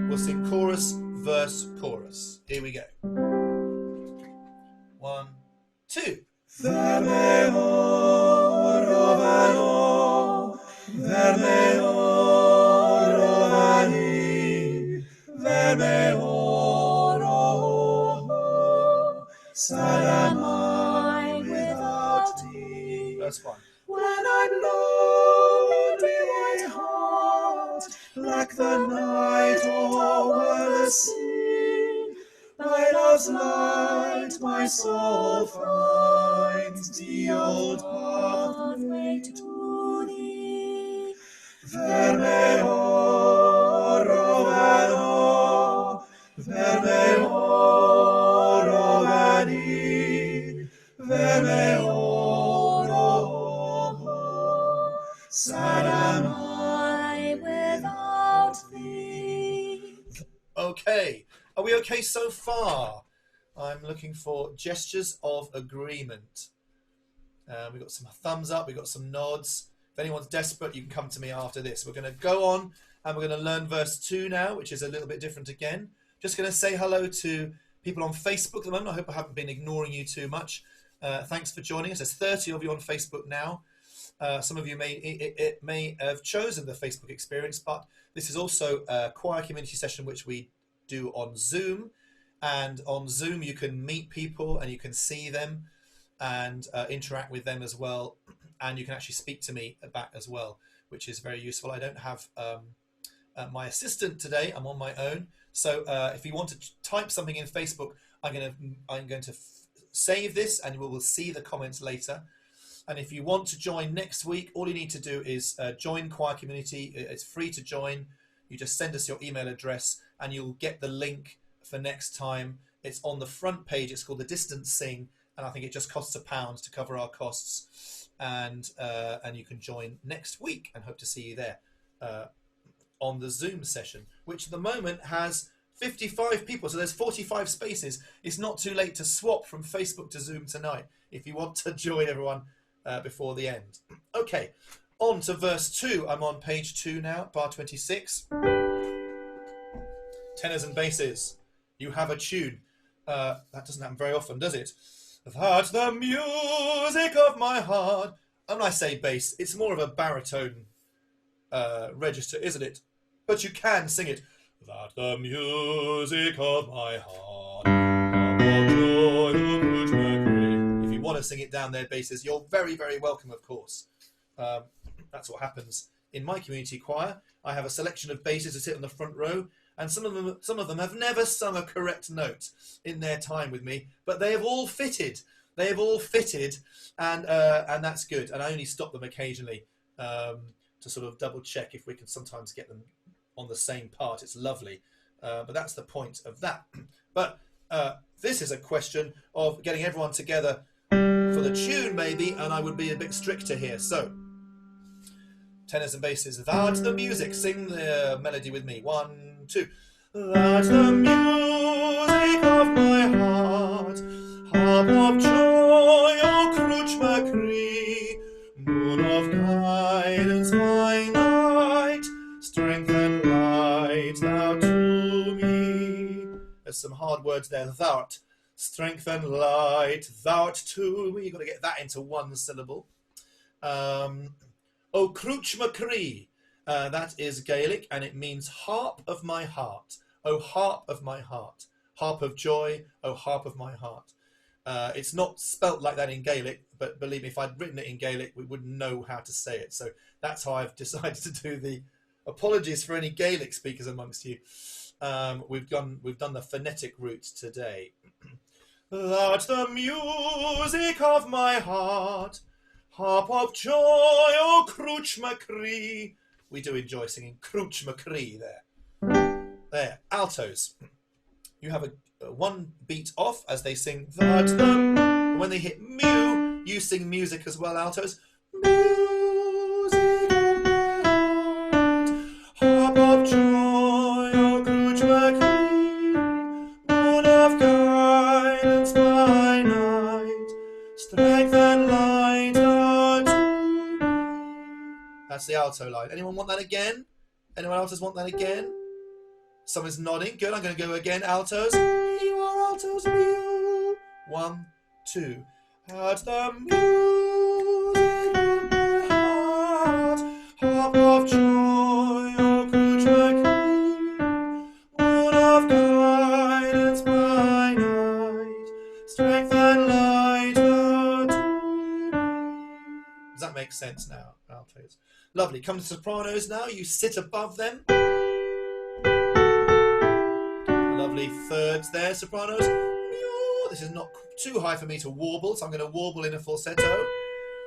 We'll sing chorus, verse, chorus. Here we go. 1, 2. Sad am I without thee. Verse 1. When I'm lonely, my heart, like the night over the sea, by love's light my soul finds the old pathway to thee. Verme oro vado, so far? I'm looking for gestures of agreement. We've got some thumbs up, we've got some nods. If anyone's desperate, you can come to me after this. We're going to go on and we're going to learn verse 2 now, which is a little bit different again. Just going to say hello to people on Facebook at the moment. I hope I haven't been ignoring you too much. Thanks for joining us. There's 30 of you on Facebook now. Some of you may have chosen the Facebook experience, but this is also a choir community session which we do on Zoom. And on Zoom, you can meet people and you can see them and interact with them as well. And you can actually speak to me back as well, which is very useful. I don't have my assistant today. I'm on my own. So if you want to type something in Facebook, I'm going to save this and we will see the comments later. And if you want to join next week, all you need to do is join Choir Community. It's free to join. You just send us your email address and you'll get the link for next time. It's on the front page. It's called The Distance Sing. And I think it just costs £1 to cover our costs. And you can join next week and hope to see you there on the Zoom session, which at the moment has 55 people. So there's 45 spaces. It's not too late to swap from Facebook to Zoom tonight if you want to join everyone before the end. Okay, on to verse 2. I'm on page 2 now, bar 26. Tenors and basses, you have a tune. That doesn't happen very often, does it? That's the music of my heart. And when I say bass, it's more of a baritone register, isn't it? But you can sing it. That the music of my heart. If you want to sing it down there, basses, you're very, very welcome, of course. That's what happens in my community choir. I have a selection of basses that sit on the front row, and some of them have never sung a correct note in their time with me, but they have all fitted. They have all fitted, and that's good. And I only stop them occasionally to sort of double check if we can sometimes get them on the same part. It's lovely, but that's the point of that. But this is a question of getting everyone together for the tune, maybe, and I would be a bit stricter here. So, tenors and basses, that's the music. Sing the melody with me. 1, 2. That's the music of my heart, harp of joy, O Cruch Macri, moon of guidance by night, strength and light thou to me. There's some hard words there. Thou'rt, strength and light, thou'rt to me. You've got to get that into one syllable. O Cruch Macri, that is Gaelic, and it means harp of my heart. O harp of my heart. Harp of joy, O harp of my heart. It's not spelt like that in Gaelic, but believe me, if I'd written it in Gaelic, we wouldn't know how to say it. So that's how I've decided to do the apologies for any Gaelic speakers amongst you. We've done the phonetic route today. That's the music of my heart, harp of joy, O Cruch Macri. We do enjoy singing Cruch Macri there. There, altos. You have a one beat off as they sing that. When they hit mu, you sing music as well, altos. Music of my heart, harp of joy, O Cruch Macri, moon of guidance by night, strength and light unto me. That's the alto line. Anyone want that again? Anyone else want that again? Someone's nodding. Good. I'm going to go again. Altos. You are altos. You. 1, 2. At the music of my heart, harp of joy, O Cruch Macri, moon of guidance by night, strength and light unto me. Does that make sense now, altos? Lovely. Come to sopranos now. You sit above them. Lovely thirds there, sopranos. This is not too high for me to warble, so I'm going to warble in a falsetto.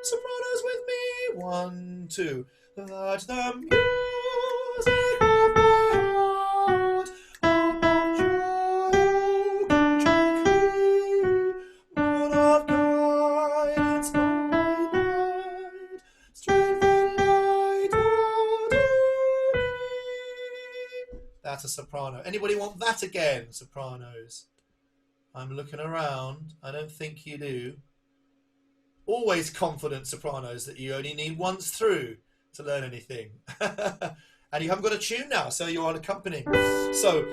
Sopranos with me. 1, 2. That the music of my heart, harp of joy, O Cruch Macri, moon of guidance by night, strength and light unto me. That's a soprano. Anybody want that again, sopranos? I'm looking around. I don't think you do. Always confident, sopranos, that you only need once through to learn anything. And you haven't got a tune now, so you're on accompanying. So,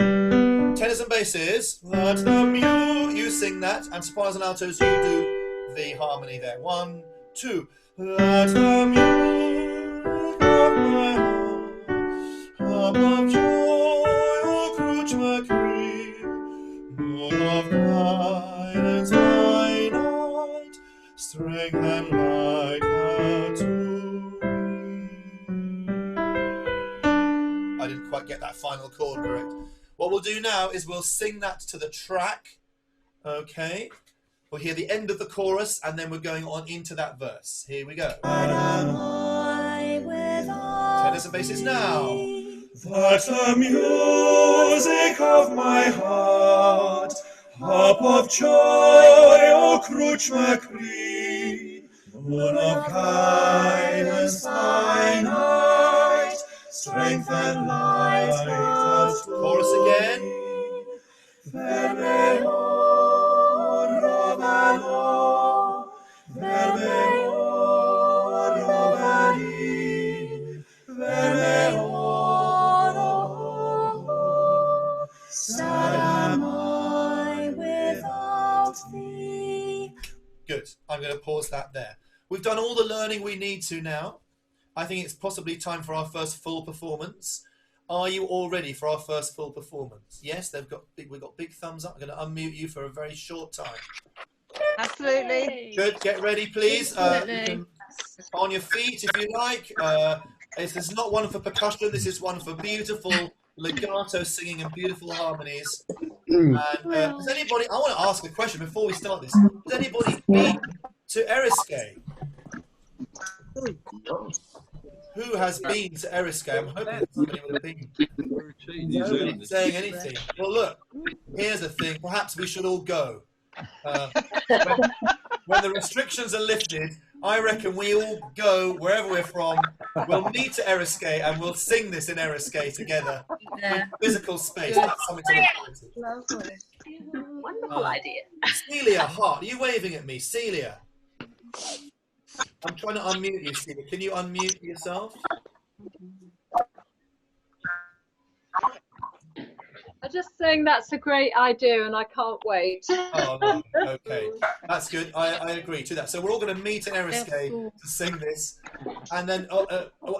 tenors and basses, that the mule, you sing that, and sopranos and altos, you do the harmony there. 1, 2. That the music of my heart, harp of joy, O cruce MacRee, moon of guidance by night, strength and light unto me. I didn't quite get that final chord correct. What we'll do now is we'll sing that to the track. Okay. We'll hear the end of the chorus and then we're going on into that verse. Here we go. Tenors and basses now. That the music of my heart, harp of joy, O cruce MacRee, moon of guidance by night, strength and light. Chorus again. Verme rovano, verme rovani, verme sad am I without thee. Good. I'm going to pause that there. We've done all the learning we need to now. I think it's possibly time for our first full performance. Are you all ready for our first full performance? Yes, we've got big thumbs up. I'm going to unmute you for a very short time. Absolutely. Good. Get ready, please. You can, on your feet, if you like. This is not one for percussion. This is one for beautiful legato singing and beautiful harmonies. And has anybody? I want to ask a question before we start this. Has anybody been to Eriskay? Who has been to Eriskay? I'm hoping that somebody would have been. Nobody's saying anything. Well, look. Here's the thing. Perhaps we should all go. When the restrictions are lifted, I reckon we all go wherever we're from. We'll meet at Eriskay and we'll sing this in Eriskay together. Yeah. Physical space. That's something to look forward to. Wonderful idea. Celia Hart, are you waving at me? Celia. I'm trying to unmute you, Celia. Can you unmute yourself? I'm just saying that's a great idea and I can't wait. Oh, no. Okay. That's good. I agree to that. So we're all going to meet in Eriskay to sing this. And then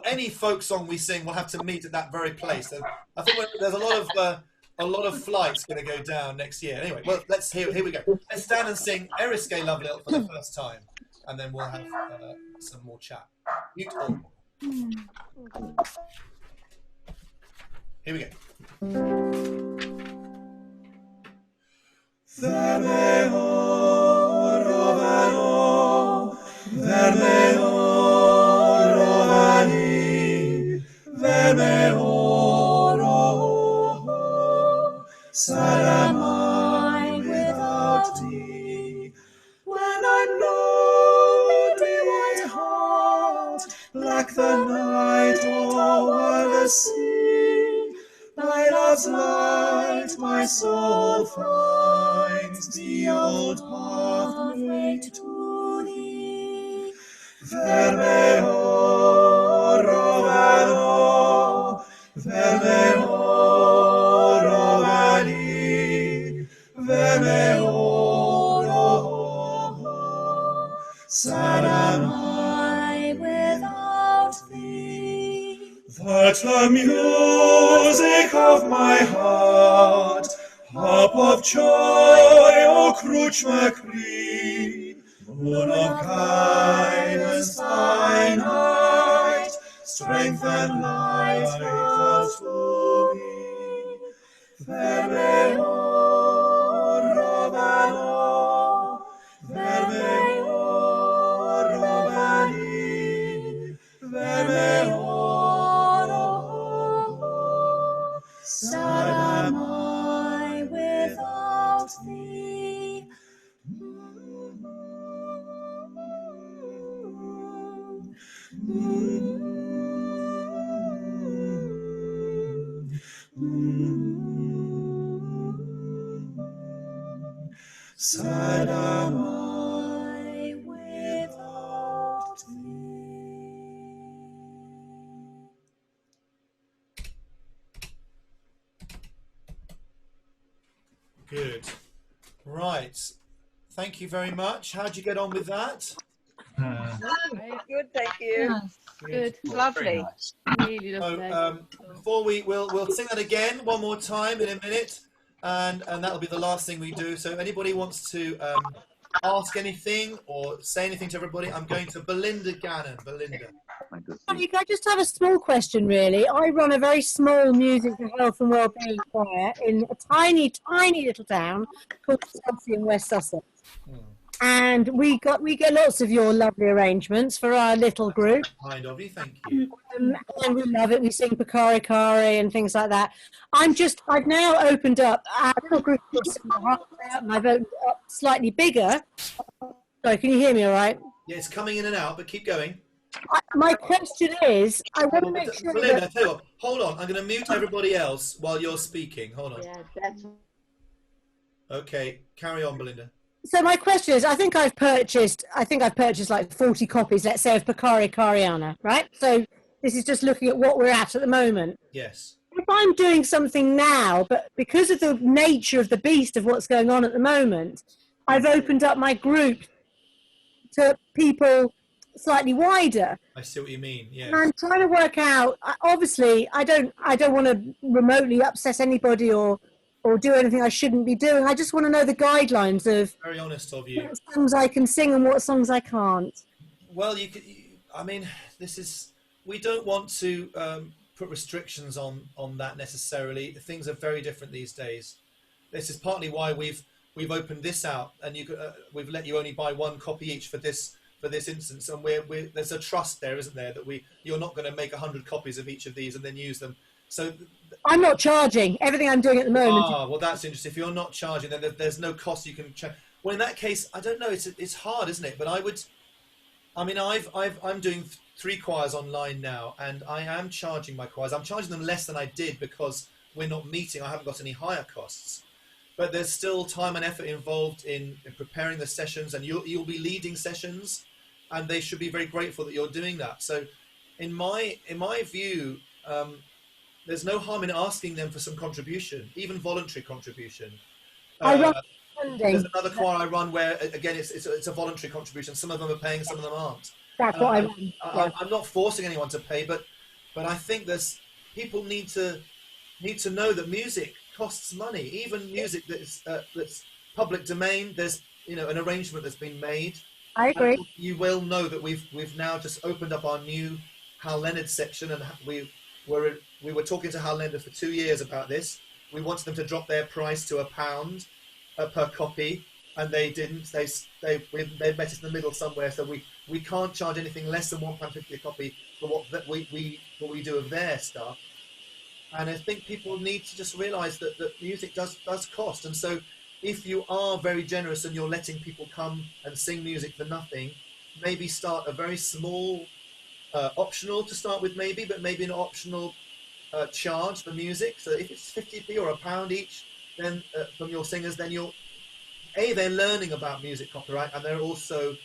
any folk song we sing, we'll have to meet at that very place. So I think there's a lot of flights going to go down next year. Anyway, well, here we go. Let's stand and sing Eriskay Lovely for the first time. And then we'll have some more chat. Mute all. Here we go. Verme rovano, verme rovani, verme sad am I without thee. When I'm lonely, my heart, like the night o'er the sea, by love's light my soul finds the old pathway to thee. Verme rovano, verme rovani, verme sad am I without thee. That the music of my heart, harp of joy, O cruce MacRee, moon of guidance by night, strength and light unto me. Verme rovano, verme rovani, verme sad am I without thee. Mm-hmm. sad am I without thee. Good. Right. Thank you very much. How'd you get on with that? Very good, thank you. Good. Lovely. Really So, lovely. before we'll sing that again one more time in a minute, and that'll be the last thing we do. So, anybody wants to ask anything or say anything to everybody, I'm going to Belinda Gannon. Belinda. Can I just have a small question, really? I run a very small music for health and wellbeing choir in a tiny, tiny little town called Chelsea in West Sussex. And we get lots of your lovely arrangements for our little group. Kind of you, thank you. And we love it. We sing Pakari Kari and things like that. I've now opened up our little group, and I've opened up slightly bigger. Sorry, can you hear me all right? Yeah, it's coming in and out, but keep going. My question is, I want to make sure Belinda, that... tell you what, hold on. I'm going to mute everybody else while you're speaking. Hold on. Yeah, that's... Okay, carry on, Belinda. So my question is, I think I've purchased like 40 copies, let's say, of Pakari Kariana, right? So this is just looking at what we're at the moment. Yes. If I'm doing something now, but because of the nature of the beast of what's going on at the moment, I've opened up my group to people slightly wider. I see what you mean. Yeah. And I'm trying to work out. Obviously, I don't want to remotely upset anybody or do anything I shouldn't be doing. I just want to know the guidelines of Very honest of you. what songs I can sing and what songs I can't. Well, I mean, we don't want to put restrictions on that necessarily. Things are very different these days. This is partly why we've opened this out, and we've let you only buy one copy each for this instance. And there's a trust there, isn't there, that you're not going to make 100 copies of each of these and then use them. So I'm not charging. Everything I'm doing at the moment. well, that's interesting. If you're not charging, then there's no cost you can charge. Well, in that case, I don't know. It's hard, isn't it? But I'm doing 3 choirs online now, and I am charging my choirs. I'm charging them less than I did because we're not meeting. I haven't got any higher costs. But there's still time and effort involved in preparing the sessions, and you'll be leading sessions, and they should be very grateful that you're doing that. So, in my view. There's no harm in asking them for some contribution, even voluntary contribution. There's another choir I run where, again, it's a voluntary contribution. Some of them are paying, some of them aren't. That's what I run. I'm not forcing anyone to pay, but I think people need to know that music costs money. Even music that's public domain. There's an arrangement that's been made. I agree. And you will know that we've now just opened up our new Hal Leonard section, and we were talking to Hal Leonard for 2 years about this. We wanted them to drop their price to £1 per copy, and they didn't. They met us in the middle somewhere. So we can't charge anything less than £1.50 a copy for what we do of their stuff. And I think people need to just realise that music does cost. And so if you are very generous and you're letting people come and sing music for nothing, maybe start a very small. Optional to start with, but maybe an optional charge for music. So if it's 50p or £1 each, then from your singers, then they're learning about music copyright, and they're also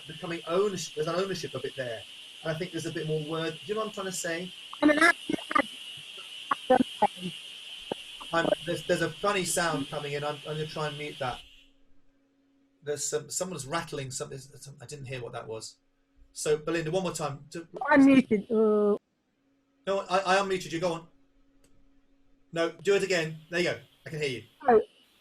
becoming ownership. There's an ownership of it there, and I think there's a bit more word. Do you know what I'm trying to say? There's a funny sound coming in. I'm going to try and mute that. There's someone's rattling something. I didn't hear what that was. So, Belinda, one more time. I'm muted. No, I unmuted you. Go on. No, do it again. There you go. I can hear you. So,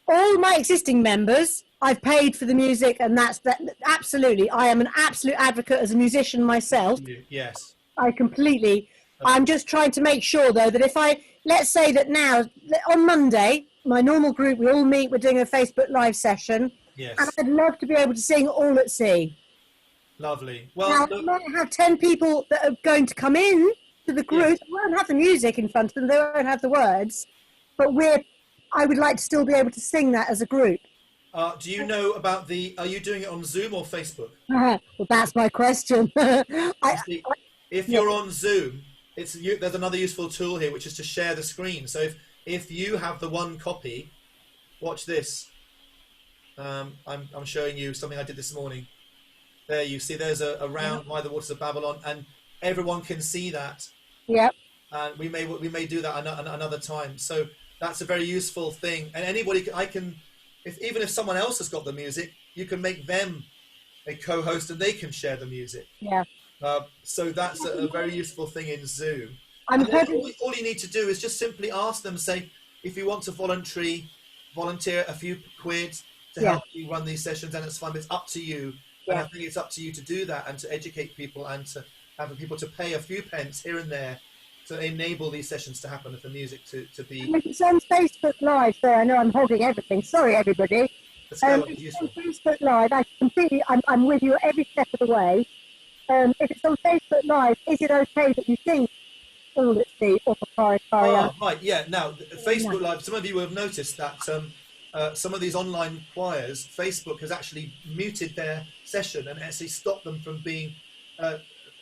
all my existing members, I've paid for the music, and that's that. Absolutely, I am an absolute advocate as a musician myself. Yes. I completely. Okay. I'm just trying to make sure, though, that let's say that now on Monday, my normal group, we all meet. We're doing a Facebook Live session. Yes. And I'd love to be able to sing All at Sea. Lovely. Well, now, I might have 10 people that are going to come in to the group. Yes. They won't have the music in front of them. They won't have the words. But I would like to still be able to sing that as a group. Do you know about are you doing it on Zoom or Facebook? Well, that's my question. If you're on Zoom, there's another useful tool here, which is to share the screen. So if you have the one copy, watch this. I'm showing you something I did this morning. There, you see, there's a round by the waters of Babylon, and everyone can see that. Yep. And we may do that another time. So that's a very useful thing. And anybody, even if someone else has got the music, you can make them a co-host, and they can share the music. Yeah. So that's a very useful thing in Zoom. I'm And then hoping- all you need to do is just simply ask them, say, if you want to volunteer a few quid to help you run these sessions, and it's fun. It's up to you. And I think it's up to you to do that and to educate people and to have people to pay a few pence here and there to enable these sessions to happen and for music to be. And if it's on Facebook Live, so I know I'm holding everything. Sorry, everybody. Let's go, If it's on Facebook Live, I'm with you every step of the way. If it's on Facebook Live, is it okay that you sing all at sea or for Oh, right, yeah. Now, Facebook Live, some of you will have noticed that some of these online choirs, Facebook has actually muted their session and actually stopped them from being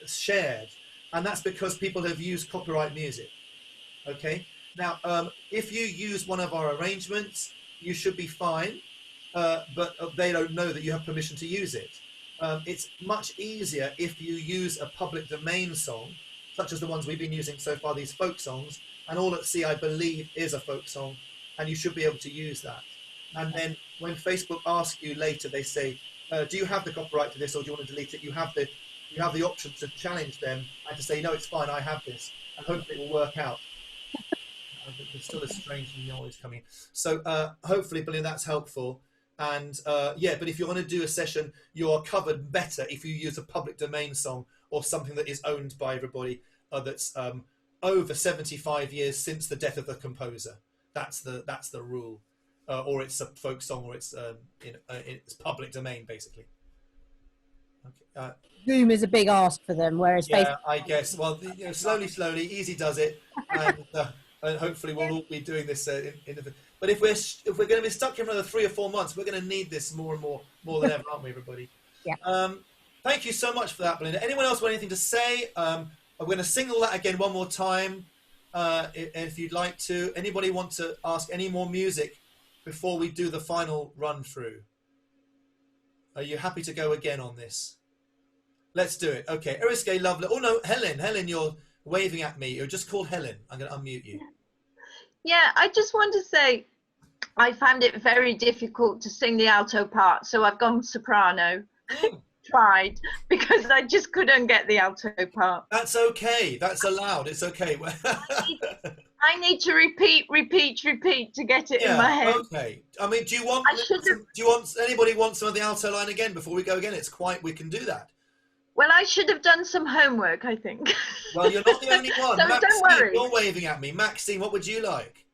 shared. And that's because people have used copyright music. Okay? Now, if you use one of our arrangements, you should be fine, but they don't know that you have permission to use it. It's much easier if you use a public domain song, such as the ones we've been using so far, these folk songs, and All at Sea, I believe, is a folk song, and you should be able to use that. And then when Facebook asks you later, they say, do you have the copyright to this, or do you want to delete it? You have the option to challenge them and to say, no, it's fine, I have this, and hopefully it will work out. There's still a strange noise coming. So hopefully, Billy, that's helpful. And yeah, but if you want to do a session, you are covered better if you use a public domain song or something that is owned by everybody that's over 75 years since the death of the composer. That's the rule. Or it's a folk song, or it's it's public domain, basically. Okay. Zoom is a big ask for them, whereas Yeah, I guess. Well, slowly, easy does it, and hopefully we'll all be doing this. But if we're going to be stuck here for another 3 or 4 months, we're going to need this more and more than ever, aren't we, everybody? Yeah. Thank you so much for that, Belinda. Anyone else want anything to say? I'm going to sing all that again one more time, if you'd like to. Anybody want to ask any more music before we do the final run through? Are you happy to go again on this? Let's do it. Okay, Eriske, lovely. Oh no, Helen, you're waving at me. You're just called Helen. I'm going to unmute you. Yeah, I just want to say I found it very difficult to sing the alto part, so I've gone soprano. Tried, because I just couldn't get the alto part. That's okay. That's allowed. It's okay. I need to repeat to get it in my head. Okay. I mean, do you want anybody want some of the alto line again before we go again? We can do that. Well, I should have done some homework, I think. Well, you're not the only one. So Maxine, don't worry. you're waving at me. Maxine, what would you like?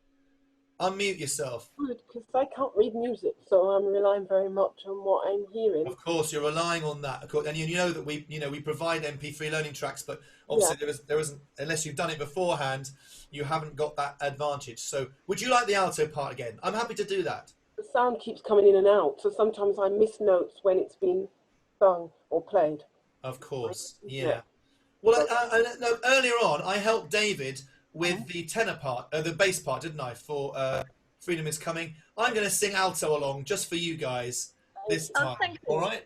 Unmute yourself. Good, because I can't read music, so I'm relying very much on what I'm hearing. Of course, you're relying on that. Of course, and you know that we provide MP3 learning tracks, but obviously there isn't, unless you've done it beforehand, you haven't got that advantage. So, would you like the alto part again? I'm happy to do that. The sound keeps coming in and out, so sometimes I miss notes when it's been sung or played. Of course, yeah. Well, no, earlier on, I helped David with the tenor part, the bass part, didn't I? For Freedom Is Coming. I'm going to sing alto along just for you guys this time. All right?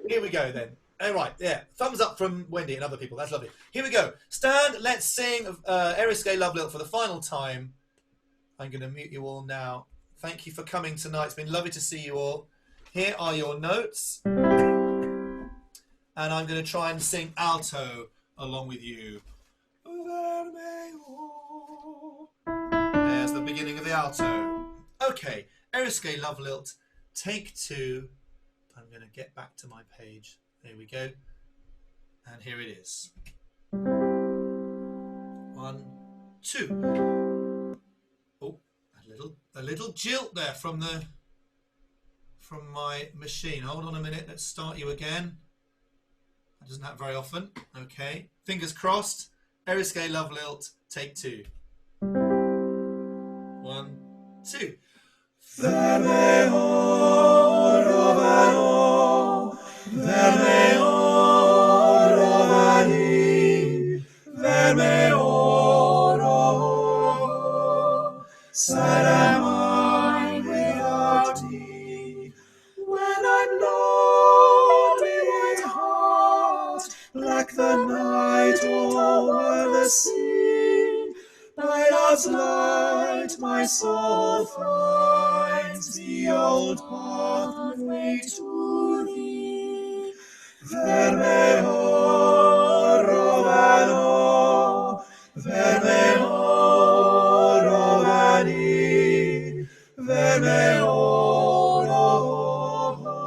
Here we go then. All right, yeah. Thumbs up from Wendy and other people. That's lovely. Here we go. Stand, let's sing Eriske Lovelilt for the final time. I'm going to mute you all now. Thank you for coming tonight. It's been lovely to see you all. Here are your notes. And I'm going to try and sing alto along with you. There's the beginning of the alto. Okay, Eriske Lovelilt, take 2. I'm going to get back to my page. There we go. And here it is. 1, 2. Oh, a little jilt there from my machine. Hold on a minute. Let's start you again. That doesn't happen very often. Okay. Fingers crossed. Eriske Lovelilt, take 2. 1, 2. Sarà mai without thee. my soul finds the old pathway to thee. Vermeo rovano, vermeo rovani, vermeo rovo.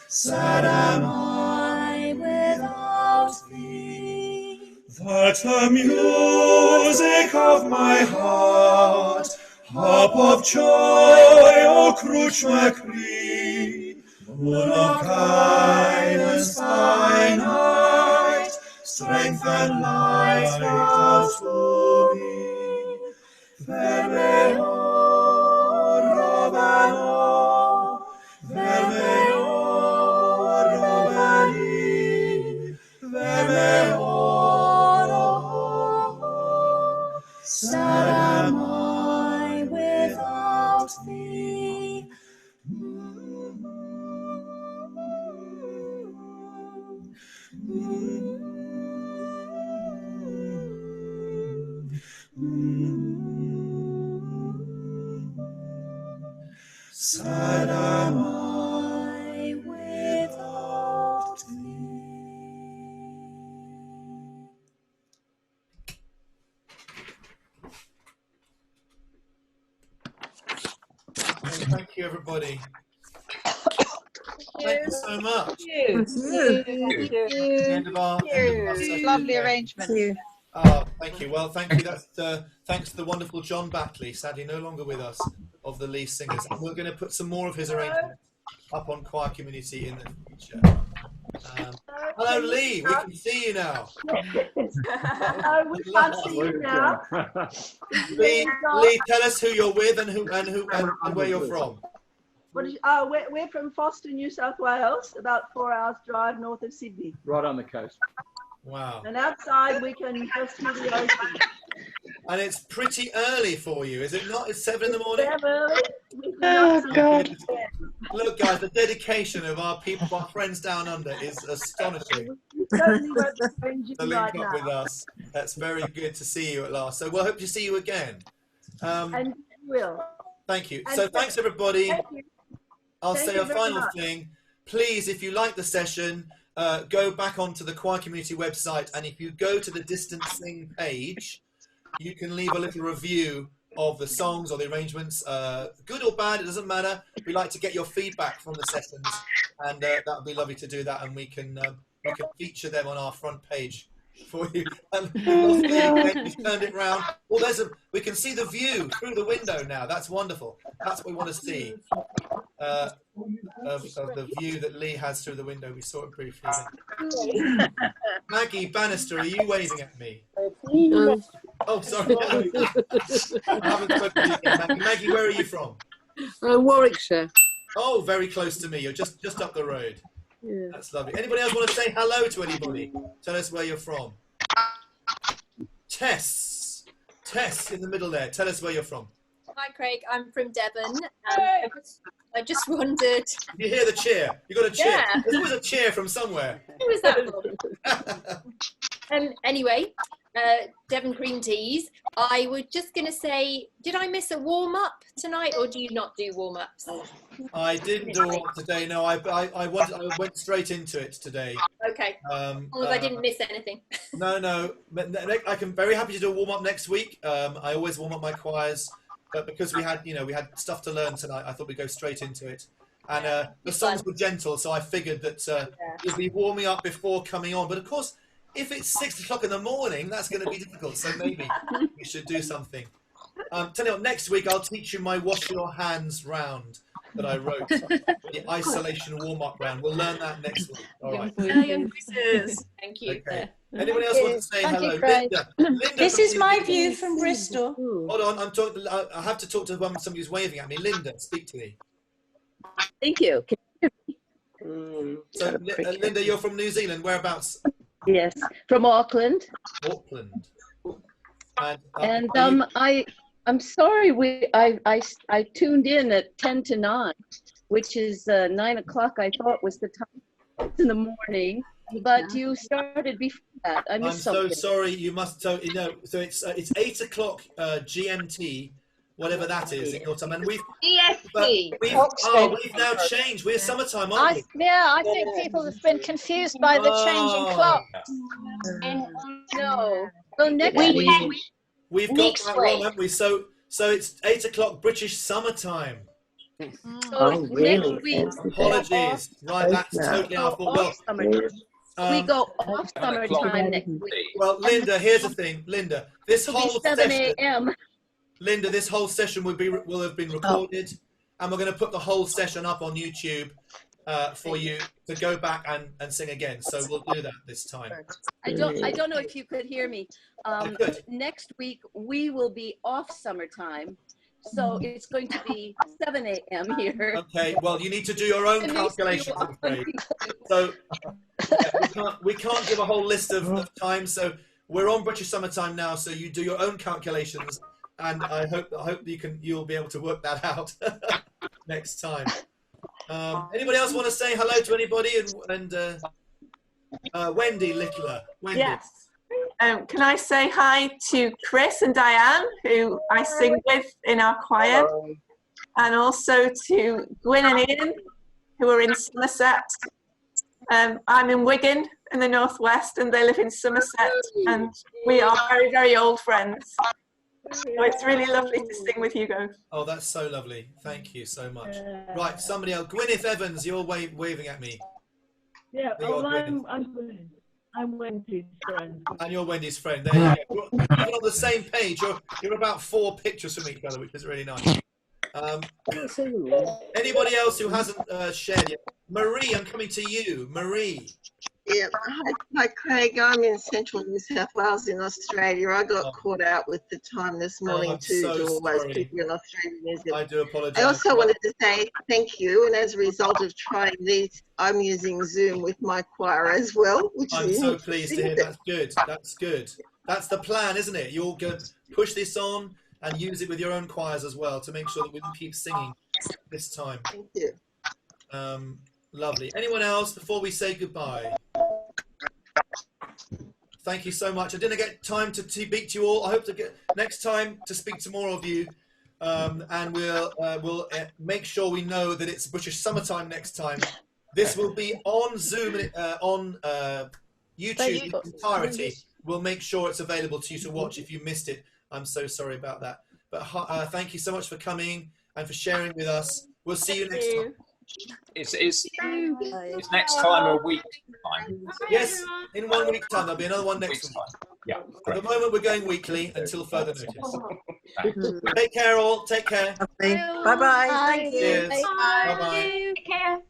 Sad am I without thee. That the music of my heart, harp of joy, O cruce macri, moon of kindness by night, strength and light unto me. Vermeo rovano, vermeo rovani, vermeo rovo. Sad am I without thee. Sad am I without Thank you, everybody. Thank you so much. Thank End of our session. Lovely arrangement. Thank you. Well, thank you. That's thanks to the wonderful John Batley, sadly no longer with us, of the Leaf Singers. And we're going to put some more of his arrangements up on Choir Community in the future. Hello, Lee. We can see you now. We can't see you now. Lee, tell us who you're with and where you're from. We're from Foster, New South Wales, about 4 hours drive north of Sydney. Right on the coast. Wow. And outside we can just hear the ocean. And it's pretty early for you, is it not? It's 7 in the morning. Damn early. Oh, God. Look, guys, the dedication of our people, our friends down under, is astonishing. The link up with us. That's very good to see you at last. So we'll hope to see you again. And you will. Thank you. So thanks, everybody. Thank you. I'll Thank say you a very final much. thing. Please, if you like the session, go back onto the Choir Community website, and if you go to the Distancing page, you can leave a little review of the songs or the arrangements, good or bad, it doesn't matter. We like to get your feedback from the sessions, and that would be lovely to do that, and we can feature them on our front page for you. And we lost Lee again. He's turned it round. Well, we can see the view through the window now. That's wonderful. That's what we want to see. Of the view that Lee has through the window. We saw it briefly. Maggie Bannister, are you waving at me? Oh, sorry. I haven't spoken to you yet, Maggie. Maggie, where are you from? Warwickshire. Oh, very close to me. You're just up the road. Yeah. That's lovely. Anybody else want to say hello to anybody? Tell us where you're from. Tess in the middle there. Tell us where you're from. Hi, Craig. I'm from Devon. I just wondered. You hear the cheer? You got a cheer? Yeah. There's always a cheer from somewhere. Who was that for? Anyway, Devon Cream Teas. I was just going to say, did I miss a warm-up tonight, or do you not do warm-ups? I didn't do one today. No, I went straight into it today. Okay. As long as I didn't miss anything. No. I can very happy to do a warm-up next week. I always warm up my choirs. But because we had stuff to learn tonight, I thought we'd go straight into it. And the songs were gentle, so I figured that you'd be warming up before coming on. But of course, if it's 6 o'clock in the morning, that's going to be difficult. So maybe we should do something. Tell you what, next week I'll teach you my wash your hands round that I wrote. The isolation warm-up round. We'll learn that next week. All right. Thank you. Okay. Anybody else want to say Thank hello? you, Craig. Linda This from is my Linda. view from Bristol. Hold on, I have to talk to somebody who's waving at me. Linda, speak to me. Thank you. So, Linda, you're from New Zealand. Whereabouts? Yes, from Auckland. Auckland. And I'm sorry I tuned in at 10 to 9, which is 9 o'clock. I thought was the time in the morning, but you started before that. I missed something. I'm so sorry. You must. So it's 8 o'clock GMT, whatever that is in your time. And we've EST. we've now changed. We're summertime, aren't we? I think people have been confused by the changing clock. No. Well, next week week. We've got that wrong, haven't we? So it's 8 o'clock British summertime. Oh, really? Apologies. Right, that's totally our fault. Well, we go off summertime next week. Well, Linda, here's the thing. Linda, this It'll whole be 7 session, a.m. Linda, this whole session will have been recorded, and we're going to put the whole session up on YouTube for you to go back and sing again. So we'll do that this time. I don't know if you could hear me. Next week we will be off summertime, so it's going to be 7 a.m. here. Okay. Well, you need to do your own calculations, I'm afraid. So we can't give a whole list of times. So we're on British summertime now. So you do your own calculations, and I hope you'll be able to work that out next time. Anybody else want to say hello to anybody? And Wendy Littler. Wendy. Yes. Can I say hi to Chris and Diane, who I sing with in our choir, and also to Gwyn and Ian, who are in Somerset. I'm in Wigan in the northwest, and they live in Somerset, and we are very, very old friends. So it's really lovely to sing with you guys. Oh, that's so lovely. Thank you so much. Right, somebody else. Gwyneth Evans, you're waving at me. Yeah, I'm Wendy's friend. And you're Wendy's friend. There you go. You're on the same page. You're about 4 pictures from each other, which is really nice. Anybody else who hasn't shared yet? Marie, I'm coming to you. Marie. Yeah, hi Craig. I'm in central New South Wales in Australia. I got caught out with the time this morning too, so to all those sorry. people in Australia and New Zealand. I do apologise. I also wanted to say thank you, and as a result of trying these, I'm using Zoom with my choir as well. Which I'm is so pleased to hear. That's good. That's good. That's the plan, isn't it? You're going to push this on and use it with your own choirs as well to make sure that we can keep singing this time. Thank you. Lovely. Anyone else before we say goodbye? Thank you so much. I didn't get time to speak to you all. I hope to get next time to speak to more of you, and we'll make sure we know that it's British summertime next time. This will be on Zoom on YouTube in its entirety. We'll make sure it's available to you to watch if you missed it. I'm so sorry about that. But thank you so much for coming and for sharing with us. We'll see you next time. It's next time a week time. Yes, in 1 week's time. There'll be another one next week. Yeah. At the moment, we're going weekly until further notice. Take care, all. Take care. Bye-bye. Thank you. Cheers. Bye-bye. Take care.